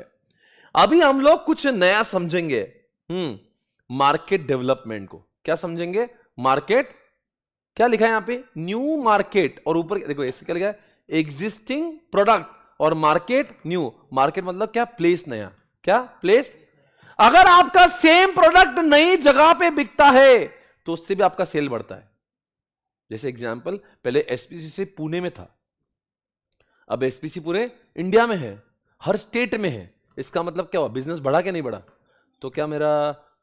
अभी हम लोग कुछ नया समझेंगे। मार्केट डेवलपमेंट को क्या समझेंगे? मार्केट, क्या लिखा है यहां पे? न्यू मार्केट, और ऊपर देखो ऐसे क्या लिखा है? एग्जिस्टिंग प्रोडक्ट, और मार्केट न्यू। मार्केट मतलब क्या? प्लेस नया। क्या? प्लेस। अगर आपका सेम प्रोडक्ट नई जगह पे बिकता है तो उससे भी आपका सेल बढ़ता है। जैसे एग्जांपल, पहले एसपीसी से पुणे में था, अब एसपीसी पूरे इंडिया में है, हर स्टेट में है। इसका मतलब क्या हुआ? बिजनेस बढ़ा क्या नहीं बढ़ा? तो क्या मेरा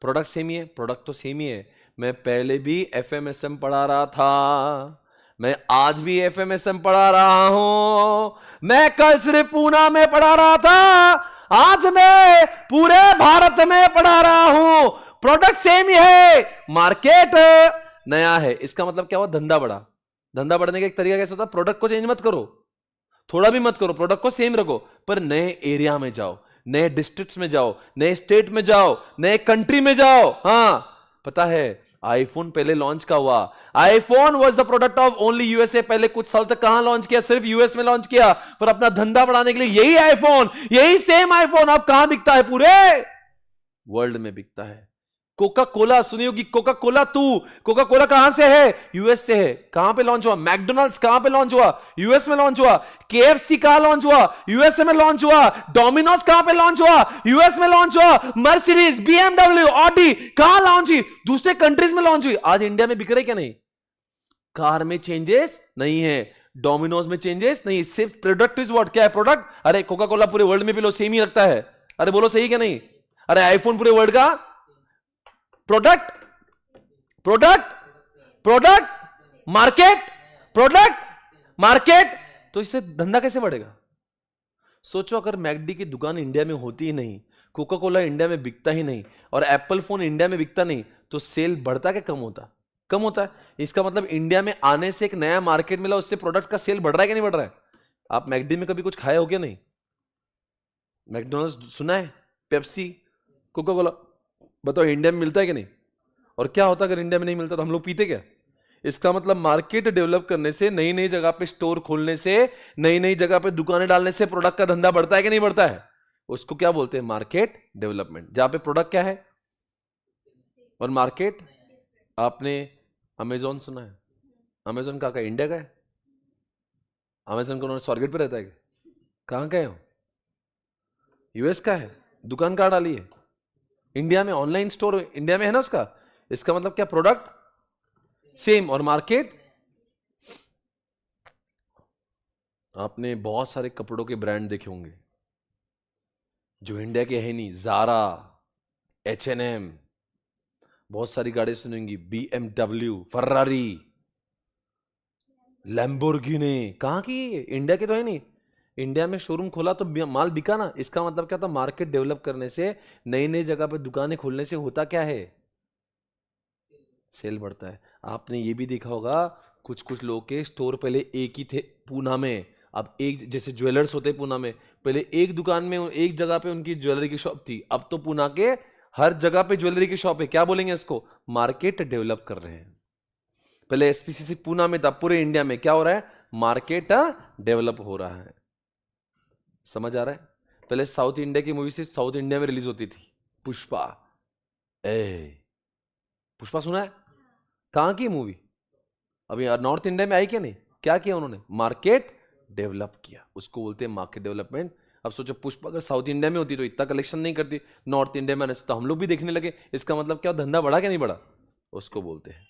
प्रोडक्ट सेम ही है? प्रोडक्ट तो सेम ही है। मैं पहले भी एफएमएसएम पढ़ा रहा था, मैं आज भी एफएमएसएम पढ़ा रहा हूं, मैं कल सिर्फ पूना में पढ़ा रहा था, आज मैं पूरे भारत में पढ़ा रहा हूं। प्रोडक्ट सेम ही है, मार्केट नया है। इसका मतलब क्या हुआ? धंधा बढ़ा। धंधा बढ़ने का एक तरीका कैसा होता है? प्रोडक्ट को चेंज मत करो, थोड़ा भी मत करो, प्रोडक्ट को सेम रखो, पर नए एरिया में जाओ, नए डिस्ट्रिक्ट्स में जाओ, नए स्टेट में जाओ, नए कंट्री में जाओ। हाँ, पता है आईफोन पहले लॉन्च का हुआ, iPhone was the product of only USA. पहले कुछ साल तक कहां लॉन्च किया? सिर्फ यूएस में लॉन्च किया, पर अपना धंधा बढ़ाने के लिए यही आईफोन, यही सेम आईफोन अब कहां बिकता है? पूरे वर्ल्ड में बिकता है। कोका कोला सुनी होगी, कोका कोला कोका कोला कहां से है? यूएस से है। कहां पे लॉन्च हुआ? मैकडोनल्ड्स कहां पे लॉन्च हुआ? यूएस में लॉन्च हुआ। केएफसी कहां लॉन्च हुआ? यूएसए में लॉन्च हुआ। डोमिनोज कहां पे लॉन्च हुआ? यूएस में लॉन्च हुआ। मर्सिडीज, बीएमडब्ल्यू, ऑडी कहां लॉन्च हुई? दूसरे कंट्रीज में लॉन्च हुई। आज इंडिया में बिक रहे क्या नहीं? कार में चेंजेस नहीं है, डोमिनोज में चेंजेस नहीं, सिर्फ प्रोडक्ट इज व्हाट। क्या है प्रोडक्ट? अरे कोका कोला पूरे वर्ल्ड में भी लो सेम ही रखता है। अरे बोलो सही क्या नहीं? अरे आईफोन पूरे वर्ल्ड का product, product, product, market, product, market. तो इससे धंधा कैसे बढ़ेगा? सोचो, अगर मैकडी की दुकान इंडिया में होती ही नहीं, कोका कोला इंडिया में बिकता ही नहीं, और एप्पल फोन इंडिया में बिकता नहीं, तो सेल बढ़ता क्या कम होता? कम होता है। इसका मतलब इंडिया में आने से एक नया मार्केट मिला, उससे प्रोडक्ट का सेल बढ़ रहा है कि नहीं बढ़ रहा है? आप मैकडी में कभी कुछ खाए हो क्या नहीं? मैकडोनल्ड्स सुना है, पेप्सी, कोका कोला, बताओ इंडिया में मिलता है कि नहीं? और क्या होता अगर इंडिया में नहीं मिलता तो हम लोग पीते क्या? इसका मतलब मार्केट डेवलप करने से, नई नई जगह पे स्टोर खोलने से, नई नई जगह पे दुकानें डालने से प्रोडक्ट का धंधा बढ़ता है कि नहीं बढ़ता है? उसको क्या बोलते हैं? Market development. जहां पे प्रोडक्ट क्या है और मार्केट। आपने अमेजोन सुना है? अमेजोन कहाँ का? इंडिया का है। अमेजोन का उन्होंने स्वारगेट पे रहता है क्या? कहाँ का है वो? यूएस का है। दुकान कहाँ डाली है? इंडिया में। ऑनलाइन स्टोर इंडिया में है ना उसका। इसका मतलब क्या? प्रोडक्ट सेम और मार्केट। आपने बहुत सारे कपड़ों के ब्रांड देखे होंगे जो इंडिया के है नहीं, जारा, H&M, बहुत सारी गाड़ी सुनेंगी, BMW, फर्रारी, लैम्बोर्गिनी कहाँ की है ये? इंडिया की तो है नहीं। इंडिया में शोरूम खोला तो माल बिका ना। इसका मतलब क्या होता, मार्केट डेवलप करने से, नई नई जगह पे दुकानें खोलने से होता क्या है, सेल बढ़ता है। आपने ये भी देखा होगा, कुछ कुछ लोगों के स्टोर पहले एक ही थे पूना में, अब एक, जैसे ज्वेलर्स होते हैं पूना में, पहले एक दुकान में एक जगह पे उनकी ज्वेलरी की शॉप थी, अब तो पूना के हर जगह पे ज्वेलरी की शॉप है। क्या बोलेंगे इसको, मार्केट डेवलप कर रहे हैं। पहले एसपीसीसी पूना में था, पूरे इंडिया में क्या हो रहा है, मार्केट डेवलप हो रहा है। समझ आ रहा है। पहले साउथ इंडिया की मूवी सिर्फ साउथ इंडिया में रिलीज होती थी। पुष्पा, ए पुष्पा सुना है, कहां की मूवी, अभी नॉर्थ इंडिया में आई क्या नहीं, क्या किया उन्होंने, मार्केट डेवलप किया, उसको बोलते हैं मार्केट डेवलपमेंट। अब सोचो पुष्पा अगर साउथ इंडिया में होती तो इतना कलेक्शन नहीं करती, नॉर्थ इंडिया में आने से तो हम लोग भी देखने लगे। इसका मतलब क्या, धंधा बढ़ा क्या नहीं बढ़ा, उसको बोलते हैं।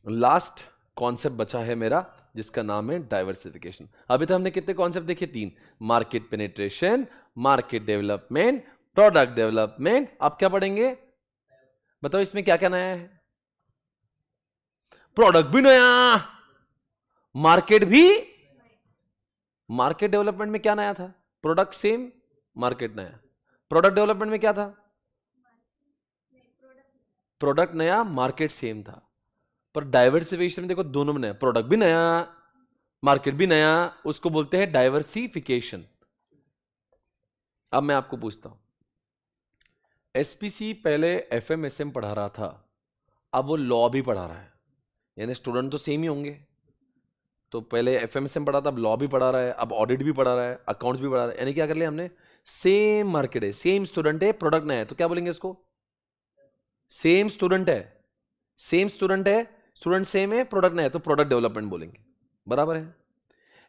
लास्ट कॉन्सेप्ट बचा है मेरा, जिसका नाम है डाइवर्सिफिकेशन। अभी तक हमने कितने कॉन्सेप्ट देखे, 3, market penetration, market development, product development. आप क्या पढ़ेंगे, बताओ इसमें क्या क्या नया है, प्रोडक्ट भी नया, मार्केट भी। मार्केट डेवलपमेंट में क्या नया था, प्रोडक्ट सेम, मार्केट नया। प्रोडक्ट डेवलपमेंट में क्या था, प्रोडक्ट नया, मार्केट सेम था। पर डाइवर्सिफिकेशन में देखो दोनों में नया, प्रोडक्ट भी नया, मार्केट भी नया, उसको बोलते हैं डाइवर्सिफिकेशन। अब मैं आपको पूछता हूं, एसपीसी पहले एफएमएसएम पढ़ा रहा था, अब वो लॉ भी पढ़ा रहा है, यानी स्टूडेंट तो सेम ही होंगे। तो पहले एफएमएसएम पढ़ा था, अब लॉ भी पढ़ा रहा है, अब ऑडिट भी पढ़ा रहा है, अकाउंट्स भी पढ़ा रहा है। यानी क्या कर लिया हमने, सेम मार्केट है, सेम स्टूडेंट है, प्रोडक्ट नया है, तो क्या बोलेंगे इसको, सेम स्टूडेंट है, सेम स्टूडेंट है, स्टूडेंट सेम है, प्रोडक्ट नया है, तो प्रोडक्ट डेवलपमेंट बोलेंगे। बराबर है।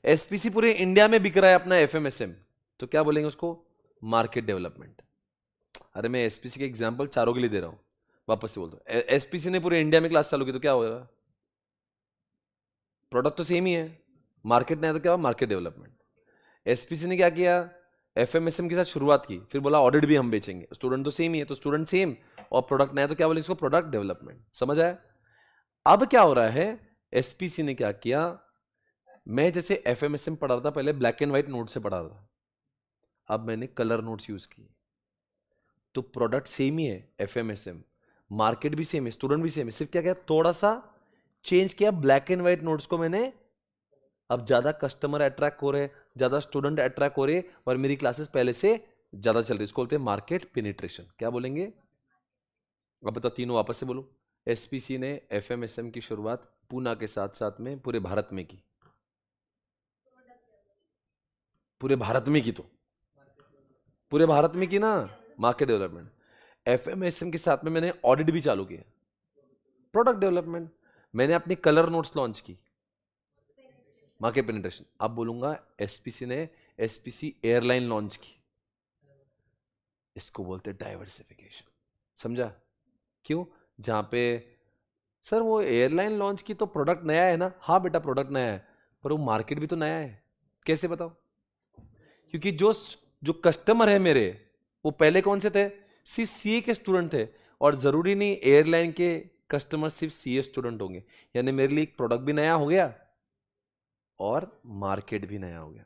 एसपीसी पूरे इंडिया में बिक रहा है अपना एफएमएसएम, तो क्या बोलेंगे उसको, मार्केट डेवलपमेंट। अरे मैं एसपीसी के एग्जांपल चारों के लिए दे रहा हूं, वापस से बोल दो, एसपीसी ने पूरे इंडिया में क्लास चालू की तो क्या होगा, प्रोडक्ट तो सेम ही है, मार्केट नया, तो क्या हुआ, मार्केट डेवलपमेंट। एसपीसी ने क्या किया, एफएमएसएम के साथ शुरुआत की, फिर बोला ऑडिट भी हम बेचेंगे, स्टूडेंट तो सेम ही है, तो स्टूडेंट सेम, और प्रोडक्ट नया, तो क्या बोले इसको, प्रोडक्ट डेवलपमेंट। समझ आया। अब क्या हो रहा है, एसपीसी ने क्या किया, मैं जैसे एफएमएसएम पढ़ा रहा था पहले, ब्लैक एंड व्हाइट नोट से पढ़ा रहा था, अब मैंने कलर नोट्स यूज किए, तो प्रोडक्ट सेम ही है एफएमएसएम, मार्केट भी सेम है, स्टूडेंट भी सेम है, सिर्फ क्या किया, थोड़ा सा चेंज किया, ब्लैक एंड व्हाइट नोट्स को मैंने, अब ज्यादा कस्टमर अट्रैक्ट हो रहे, ज्यादा स्टूडेंट अट्रैक्ट हो रहे, और मेरी क्लासेस पहले से ज्यादा चल रही, इसको बोलते हैं मार्केट पेनिट्रेशन। क्या बोलेंगे, अब बताओ तीनों वापस से बोलो। एसपीसी ने एफएमएसएम की शुरुआत पूना के साथ साथ में पूरे भारत में की, पूरे भारत में की, तो पूरे भारत में की ना, मार्केट डेवलपमेंट। एफएमएसएम के साथ में मैंने ऑडिट भी चालू किया, प्रोडक्ट डेवलपमेंट। मैंने अपनी कलर नोट्स लॉन्च की, मार्केट पेनिट्रेशन। अब बोलूंगा एसपीसी ने एसपीसी एयरलाइन लॉन्च की, इसको बोलते हैं डाइवर्सिफिकेशन। समझा क्यों, जहां पे सर वो एयरलाइन लॉन्च की तो प्रोडक्ट नया है ना, हाँ बेटा प्रोडक्ट नया है, पर वो मार्केट भी तो नया है। कैसे बताओ, क्योंकि जो जो कस्टमर है मेरे, वो पहले कौन से थे, सिर्फ सीए के स्टूडेंट थे, और जरूरी नहीं एयरलाइन के कस्टमर सिर्फ सीए स्टूडेंट होंगे, यानी मेरे लिए एक प्रोडक्ट भी नया हो गया और मार्केट भी नया हो गया।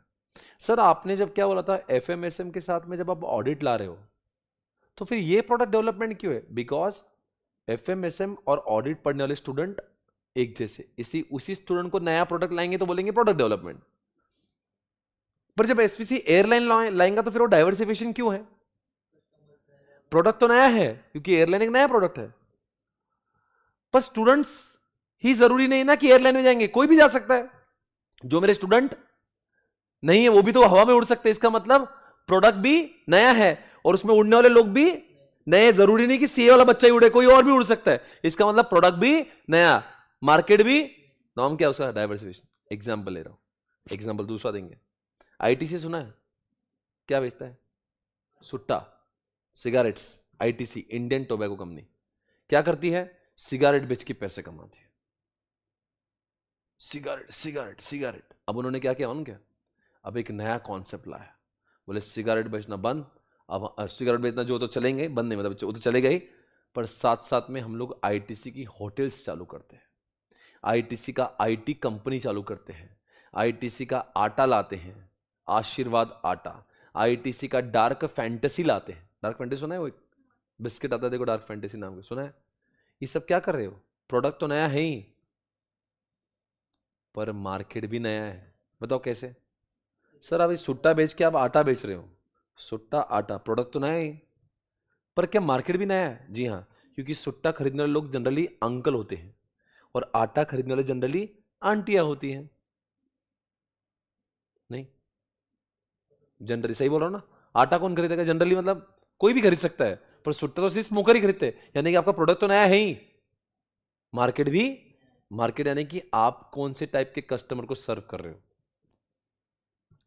सर आपने जब क्या बोला था, एफएमएसएम के साथ में जब आप ऑडिट ला रहे हो, तो फिर ये प्रोडक्ट डेवलपमेंट क्यों है, बिकॉज एफएमएसएम और ऑडिट पढ़ने वाले स्टूडेंट एक जैसे, इसी उसी स्टूडेंट को नया प्रोडक्ट लाएंगे तो बोलेंगे प्रोडक्ट डेवलपमेंट। पर जब एसपीसी एयरलाइन लाएंगा तो फिर वो डाइवर्सिफिकेशन क्यों है, प्रोडक्ट तो नया है, क्योंकि एयरलाइन एक नया प्रोडक्ट है, पर स्टूडेंट्स ही जरूरी नहीं ना कि एयरलाइन में जाएंगे, कोई भी जा सकता है, जो मेरे स्टूडेंट नहीं है वो भी तो हवा में उड़ सकते हैं। इसका मतलब प्रोडक्ट भी नया है और उसमें उड़ने वाले लोग भी नए, जरूरी नहीं कि सीए वाला बच्चा ही उड़े, कोई और भी उड़ सकता है। इसका मतलब प्रोडक्ट भी नया, मार्केट भी, नाम क्या उसका, डाइवर्सिफिकेशन। एग्जांपल ले रहा हूं, एग्जांपल दूसरा देंगे। आईटीसी सुना है, क्या बेचता है, सुट्टा, cigarettes. ITC Indian tobacco company क्या करती है, सिगारेट बेच के पैसे कमाती है, सिगारेट सिगारेट सिगारेट। अब उन्होंने क्या किया, मालूम क्या, अब एक नया कॉन्सेप्ट लाया, बोले सिगारेट बेचना बंद, अब सिगरेट बेचना जो तो चलेंगे बंद नहीं, मतलब वो तो चलेगा ही, पर साथ साथ में हम लोग आईटीसी की होटल्स चालू करते हैं, आईटीसी का आईटी कंपनी चालू करते हैं, आईटीसी का आटा लाते हैं, आशीर्वाद आटा, आईटीसी का डार्क फैंटेसी लाते हैं। डार्क फैंटेसी सुना है? वो एक बिस्किट आता है देखो, डार्क फैंटेसी नाम का, सुना है? ये सब क्या कर रहे हो? प्रोडक्ट तो नया है ही, पर मार्केट भी नया है। बताओ कैसे? सर आप सुट्टा बेच के आप आटा बेच रहे हो, सुट्टा आटा, प्रोडक्ट तो नया है ही, पर क्या मार्केट भी नया है? जी हाँ, क्योंकि सुट्टा खरीदने वाले लोग जनरली अंकल होते हैं और आटा खरीदने वाले जनरली आंटियां होती हैं। नहीं, जनरली सही बोल रहा हूं ना? आटा कौन खरीदेगा जनरली? मतलब कोई भी खरीद सकता है, पर सुट्टा तो सिर्फ स्मोकर ही खरीदते हैं। यानी कि आपका प्रोडक्ट तो नया है ही, मार्केट भी, मार्केट यानी कि आप कौन से टाइप के कस्टमर को सर्व कर रहे हो।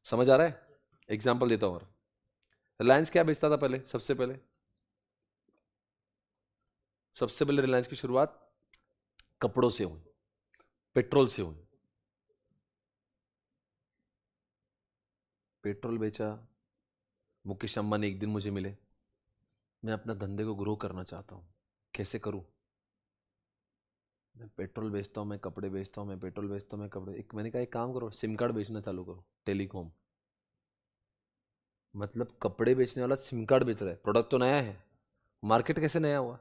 समझ आ रहा है? एग्जाम्पल देता हूं। रिलायंस क्या बेचता था पहले? सबसे पहले रिलायंस की शुरुआत कपड़ों से हुई, पेट्रोल से हुई। पेट्रोल बेचा, मुकेश अंबानी एक दिन मुझे मिले, मैं अपना धंधे को ग्रो करना चाहता हूं, कैसे करूं? मैं पेट्रोल बेचता हूं, मैं कपड़े बेचता हूं, मैं पेट्रोल बेचता हूं, मैं कपड़े। एक मैंने कहा एक काम करो, सिम कार्ड बेचना चालू करो, टेलीकॉम। मतलब कपड़े बेचने वाला सिम कार्ड बेच रहा है, प्रोडक्ट तो नया है, मार्केट कैसे नया हुआ?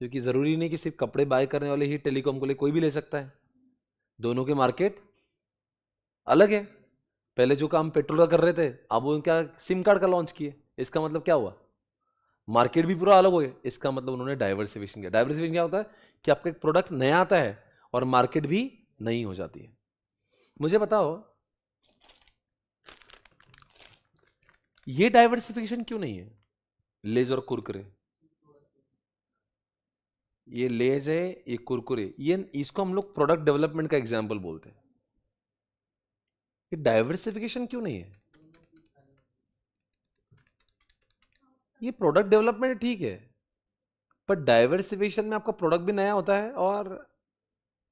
क्योंकि जरूरी नहीं कि सिर्फ कपड़े बाय करने वाले ही टेलीकॉम को ले, कोई भी ले सकता है। दोनों के मार्केट अलग है। पहले जो काम पेट्रोल का कर रहे थे, अब वो क्या सिम कार्ड का लॉन्च किए, इसका मतलब क्या हुआ? मार्केट भी पूरा अलग हो गया। इसका मतलब उन्होंने डाइवर्सिफिकेशन किया। डाइवर्सिफिकेशन क्या होता है? कि आपका एक प्रोडक्ट नया आता है और मार्केट भी नई हो जाती है। मुझे बताओ ये डाइवर्सिफिकेशन क्यों नहीं है? लेज और कुरकुरे, ये लेज है, ये कुरकुरे, ये इसको हम लोग प्रोडक्ट डेवलपमेंट का एग्जाम्पल बोलते हैं। ये डाइवर्सिफिकेशन क्यों नहीं है? ये प्रोडक्ट डेवलपमेंट ठीक है, पर डाइवर्सिफिकेशन में आपका प्रोडक्ट भी नया होता है और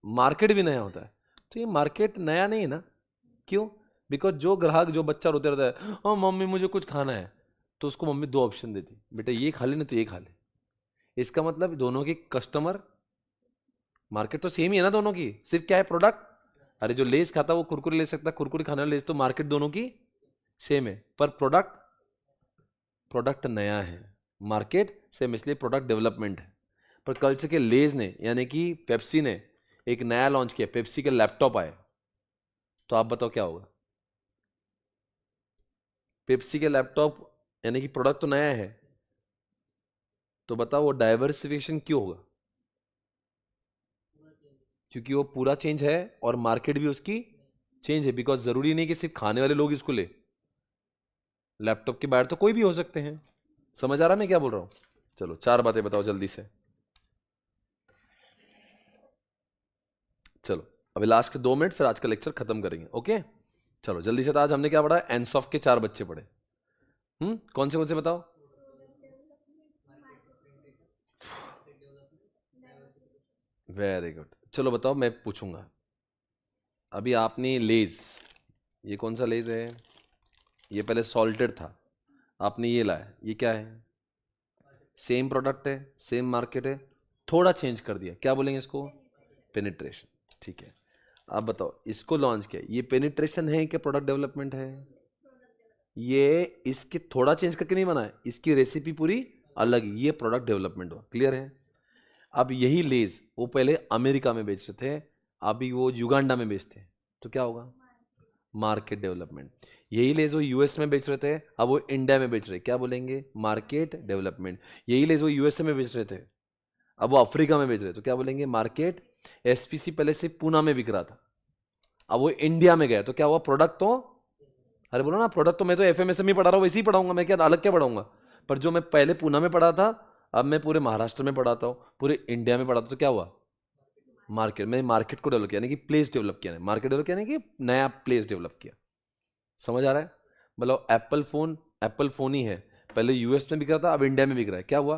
मार्केट भी नया होता है। तो ये मार्केट नया नहीं है ना? क्यों? बिकॉज जो ग्राहक, जो बच्चा रोते रहता है, हाँ मम्मी मुझे कुछ खाना है, तो उसको मम्मी दो ऑप्शन देती, बेटा ये खा ले नहीं तो ये खा ले। इसका मतलब दोनों की कस्टमर, मार्केट तो सेम ही है ना दोनों की, सिर्फ क्या है प्रोडक्ट। अरे जो लेस खाता है वो कुरकुरे ले सकता है, कुरकुरे खाने वाला लेस, तो मार्केट दोनों की सेम है, पर प्रोडक्ट, प्रोडक्ट नया है, मार्केट सेम, इसलिए प्रोडक्ट डेवलपमेंट है। पर कल से के लेज ने यानी कि पेप्सी ने एक नया लॉन्च किया, पेप्सी के लैपटॉप आए, तो आप बताओ क्या होगा? पेप्सी के लैपटॉप यानी कि प्रोडक्ट तो नया है, तो बताओ वो डाइवर्सिफिकेशन क्यों होगा? क्योंकि वो पूरा चेंज है और मार्केट भी उसकी चेंज है। बिकॉज जरूरी नहीं कि सिर्फ खाने वाले लोग इसको ले, लैपटॉप के बाहर तो कोई भी हो सकते हैं। समझ आ रहा मैं क्या बोल रहा हूं? चलो 4 बातें बताओ जल्दी से। चलो अभी लास्ट के 2 मिनट, फिर आज का लेक्चर खत्म करेंगे। ओके चलो जल्दी से। तो आज हमने क्या पढ़ा? एनसॉफ्ट के 4 बच्चे पढ़े। कौन से बताओ? Very good. चलो बताओ, मैं पूछूंगा। अभी आपने लेज, ये कौन सा लेज है? ये पहले सॉल्टेड था, आपने ये लाया, ये क्या है? सेम प्रोडक्ट है, सेम मार्केट है, थोड़ा चेंज कर दिया, क्या बोलेंगे इसको? पेनिट्रेशन। ठीक है, आप बताओ इसको लॉन्च किया, ये पेनिट्रेशन है क्या प्रोडक्ट डेवलपमेंट है? ये इसके थोड़ा चेंज करके नहीं बना है, इसकी रेसिपी पूरी अलग है, ये प्रोडक्ट डेवलपमेंट हुआ। क्लियर है? अब यही लेज वो पहले अमेरिका में बेचते थे, अभी वो युगांडा में बेचते हैं, तो क्या होगा? Market development. यही लेज वो यूएस में बेच रहे थे, अब वो इंडिया में बेच रहे, क्या बोलेंगे? Market development. यही लेज वो यूएसए में बेच रहे थे, अब वो अफ्रीका में बेच रहे, तो क्या बोलेंगे? मार्केट। एसपीसी पहले से पूना में बिक रहा था, अब वो इंडिया में गया, तो क्या हुआ? प्रोडक्ट तो, अरे बोलो ना, प्रोडक्ट तो मैं तो एफएमएसएमई पढ़ा रहा हूँ, वैसे ही पढ़ाऊंगा मैं, क्या अलग क्या पढ़ाऊंगा? पर जो मैं पहले पूना में पढ़ा था, अब मैं पूरे महाराष्ट्र में पढ़ाता हूँ, पूरे इंडिया में पढ़ाता हूँ, तो क्या हुआ? मार्केट। मैंने मार्केट को डेवलप किया, यानी कि प्लेस डेवलप किया, मार्केट डेवलप किया, यानी कि नया प्लेस डेवलप किया। समझ आ रहा है? मतलब एप्पल फोन ही है, पहले यूएस में बिक रहा था, अब इंडिया में बिक रहा है, क्या हुआ?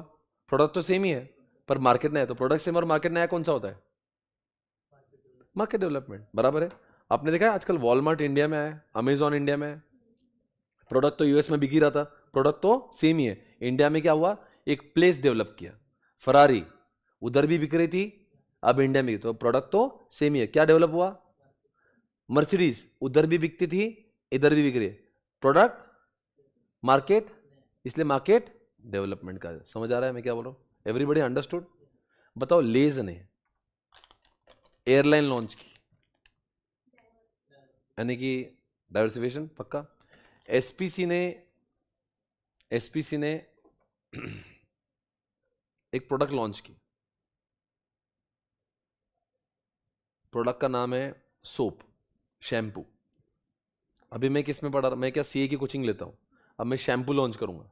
प्रोडक्ट तो सेम ही है, पर मार्केट नया है, तो प्रोडक्ट सेम और मार्केट नया कौन सा होता है? Market development. बराबर है? आपने देखा है आजकल वॉलमार्ट इंडिया में आया, अमेजॉन इंडिया में आया, प्रोडक्ट तो यूएस में बिक ही रहा था, प्रोडक्ट तो सेम ही है, इंडिया में क्या हुआ? एक प्लेस डेवलप किया। फरारी उधर भी बिक रही थी, अब इंडिया में, तो प्रोडक्ट तो सेम ही है। क्या डेवलप हुआ? मर्सिडीज उधर भी बिकती थी, इधर भी बिक रही है, प्रोडक्ट मार्केट, इसलिए मार्केट डेवलपमेंट का। समझ आ रहा है मैं क्या बोल रहा हूं? Everybody understood? बताओ, लेज ने एयरलाइन लॉन्च की, यानी कि डाइवर्सिफिकेशन पक्का। एसपीसी ने एक प्रोडक्ट लॉन्च की, प्रोडक्ट का नाम है सोप, शैम्पू। अभी मैं किस में पढ़ा, मैं क्या सीए की कोचिंग लेता हूं, अब मैं शैम्पू लॉन्च करूंगा,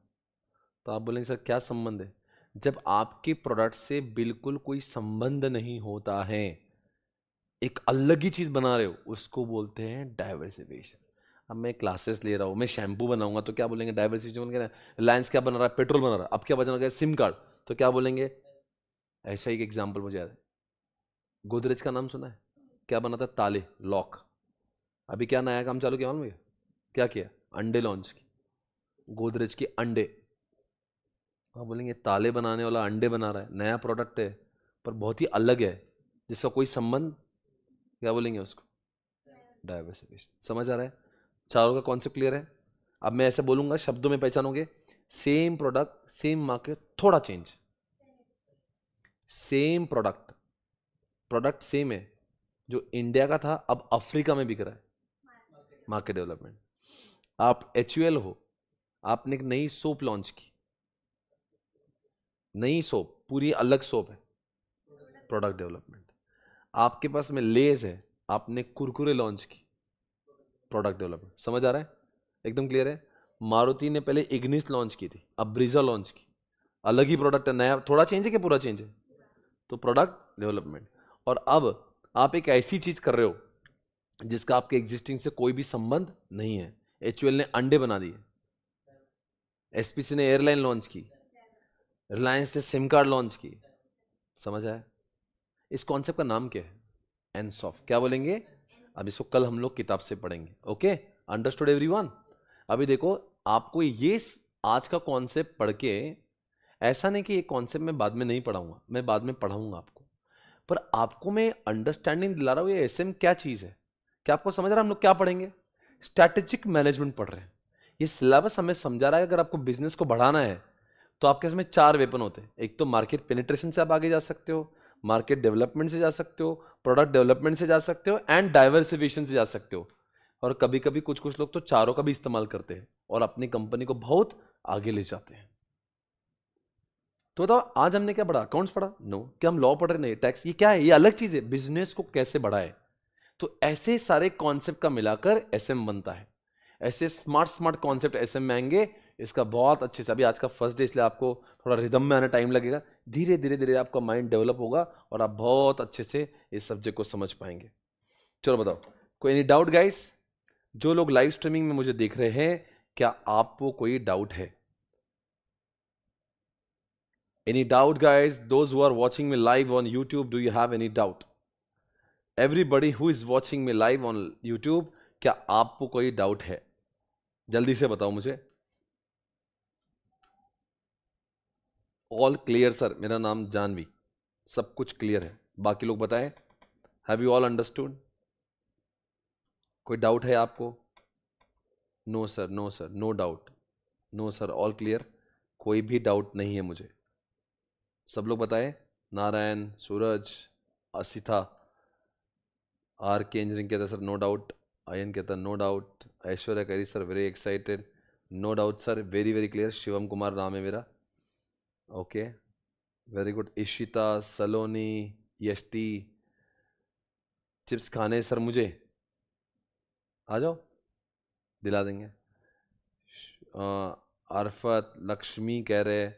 तो आप बोलेंगे सर क्या संबंध है? जब आपके प्रोडक्ट से बिल्कुल कोई संबंध नहीं होता है, एक अलग ही चीज बना रहे हो, उसको बोलते हैं डाइवर्सिफिकेशन। अब मैं क्लासेस ले रहा हूं, मैं शैम्पू बनाऊंगा तो क्या बोलेंगे? डाइवर्सिफिकेशन बोल के। रिलायंस क्या बना रहा है? पेट्रोल बना रहा है। अब क्या बना रहा है? सिम कार्ड, तो क्या बोलेंगे? ऐसा ही एक एग्जाम्पल मुझे याद है, गोदरेज का नाम सुना है? क्या बना था? ताले, लॉक। अभी क्या नया काम चालू किया मालूम है? क्या किया? अंडे लॉन्च की, गोदरेज के अंडे। आप बोलेंगे ताले बनाने वाला अंडे बना रहा है, नया प्रोडक्ट है पर बहुत ही अलग है, जिसका कोई संबंध, क्या बोलेंगे उसको? डाइवर्सिफिकेशन। समझ आ रहा है? चारों का कॉन्सेप्ट क्लियर है? अब मैं ऐसे बोलूंगा, शब्दों में पहचानोगे। सेम प्रोडक्ट, सेम मार्केट, थोड़ा change. Same product, product same है, जो इंडिया का था अब अफ्रीका में बिक रहा है, मार्केट डेवलपमेंट। आप एचयूएल हो, आपने एक नई सोप लॉन्च की, नई सोप, पूरी अलग सोप है, प्रोडक्ट डेवलपमेंट। आपके पास में लेज है, आपने कुरकुरे लॉन्च की, प्रोडक्ट डेवलपमेंट। समझ आ रहा है? एकदम क्लियर है? मारुति ने पहले इग्निस लॉन्च की थी, अब ब्रीजा लॉन्च की, अलग ही प्रोडक्ट है, नया। थोड़ा चेंज है कि पूरा चेंज है? तो प्रोडक्ट डेवलपमेंट। और अब आप एक ऐसी चीज कर रहे हो जिसका आपके एग्जिस्टिंग से कोई भी संबंध नहीं है। एचयूएल ने अंडे बना दिए, एसपीसी ने एयरलाइन लॉन्च की, रिलायंस ने सिम कार्ड लॉन्च की। समझ आया? इस कॉन्सेप्ट का नाम क्या है? एनसॉफ्ट। क्या बोलेंगे? अब इसको कल हम लोग किताब से पढ़ेंगे। Okay, understood everyone? अभी देखो, आपको ये आज का कॉन्सेप्ट पढ़ के, ऐसा नहीं कि ये कॉन्सेप्ट मैं बाद में नहीं पढ़ाऊंगा, मैं बाद में पढ़ाऊंगा आपको, पर आपको मैं अंडरस्टैंडिंग दिला रहा हूं ये एसएम क्या चीज है। क्या आपको समझ रहा है हम लोग क्या पढ़ेंगे? स्ट्रैटेजिक मैनेजमेंट पढ़ रहे हैं। ये सिलेबस हमें समझा रहा है अगर आपको बिजनेस को बढ़ाना है तो आपके इसमें 4 वेपन होते हैं। एक तो मार्केट पेनिट्रेशन से आप आगे जा सकते हो, मार्केट डेवलपमेंट से जा सकते हो, प्रोडक्ट डेवलपमेंट से जा सकते हो, एंड डाइवर्सिफिकेशन से जा सकते हो। और कभी कभी कुछ कुछ लोग तो चारों का भी इस्तेमाल करते हैं और अपनी कंपनी को बहुत आगे ले जाते हैं। तो बताओ, आज हमने क्या पढ़ा? अकाउंट्स पढ़ा? नो। क्या हम लॉ पढ़ रहे? नहीं। टैक्स? ये क्या है? ये अलग चीज है। बिजनेस को कैसे बढ़ाए, तो ऐसे सारे कॉन्सेप्ट का मिलाकर एसएम बनता है। ऐसे स्मार्ट स्मार्ट कॉन्सेप्ट एसएम में आएंगे। इसका बहुत अच्छे से, अभी आज का फर्स्ट डे इसलिए आपको थोड़ा रिदम में आने टाइम लगेगा। धीरे धीरे धीरे आपका माइंड डेवलप होगा और आप बहुत अच्छे से इस सब्जेक्ट को समझ पाएंगे। चलो बताओ, कोई एनी डाउट गाइस? जो लोग लाइव स्ट्रीमिंग में मुझे देख रहे हैं, क्या आपको कोई डाउट है? Any doubt, guys? Those who are watching me live on YouTube, do you have any doubt? Everybody who is watching me live on YouTube, क्या आपको कोई डाउट है? जल्दी से बताओ मुझे। ऑल क्लियर सर, मेरा नाम जानवी, सब कुछ क्लियर है। बाकी लोग बताएं, हैव यू ऑल अंडरस्टूड? कोई डाउट है आपको? No sir, no sir, no doubt, no sir, all clear, कोई भी डाउट नहीं है मुझे। सब लोग बताएं। Narayan, Suraj, Asita, R K engineering कहता सर नो डाउट, आयन कहता नो डाउट, ऐश्वर्या कह रही sir very excited, no doubt sir, very very clear. Shivam Kumar नाम है मेरा। Okay, very good. Ishita, Saloni, Yashti, chips खाने सर मुझे, आ जाओ, दिला देंगे। अरफत, लक्ष्मी कह रहे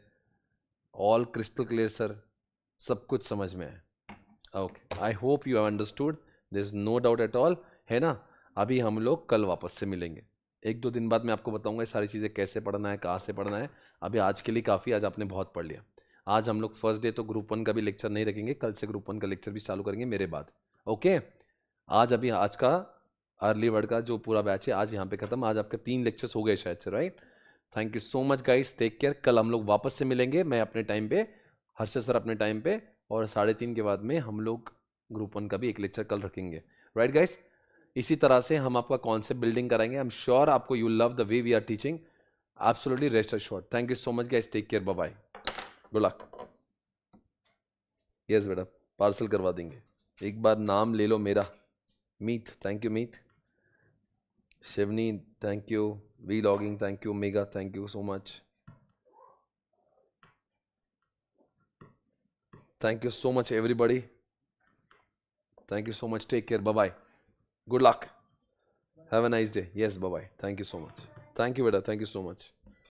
ऑल क्रिस्टल क्लियर सर, सब कुछ समझ में है। Okay, I hope you have understood, there is no doubt at all, है ना? अभी हम लोग कल वापस से मिलेंगे। 1-2 दिन बाद मैं आपको बताऊंगा ये सारी चीज़ें कैसे पढ़ना है, कहाँ से पढ़ना है। अभी आज के लिए काफ़ी, आज आपने बहुत पढ़ लिया। आज हम लोग फर्स्ट डे तो ग्रुप 1 का भी लेक्चर नहीं रखेंगे, कल से ग्रुप 1 का लेक्चर भी चालू करेंगे मेरे बाद। ओके, आज का अर्ली वर्ड का जो पूरा बैच है आज यहाँ पे खत्म। आज आपके 3 लेक्चर्स हो गए शायद से, right? Thank you so much guys, take care. कल हम लोग वापस से मिलेंगे, मैं अपने टाइम पे हर्षद सर अपने टाइम पे, और 3:30 के बाद में हम लोग ग्रुप 1 का भी एक लेक्चर कल रखेंगे, राइट गाइस? इसी तरह से हम आपका कॉन्सेप्ट बिल्डिंग कराएंगे। आई एम श्योर आपको you love the way we are teaching, absolutely rest assured. Thank you so much guys, take care, bye bye, good luck. Yes बेटा, पार्सल करवा देंगे। एक बार नाम ले लो मेरा, Meet, thank you Meet, Shivani thank you, we logging thank you, mega thank you so much, thank you so much everybody, thank you so much, take care, bye bye, good luck, have a nice day, yes, bye bye, thank you so much, thank you beta, thank you so much.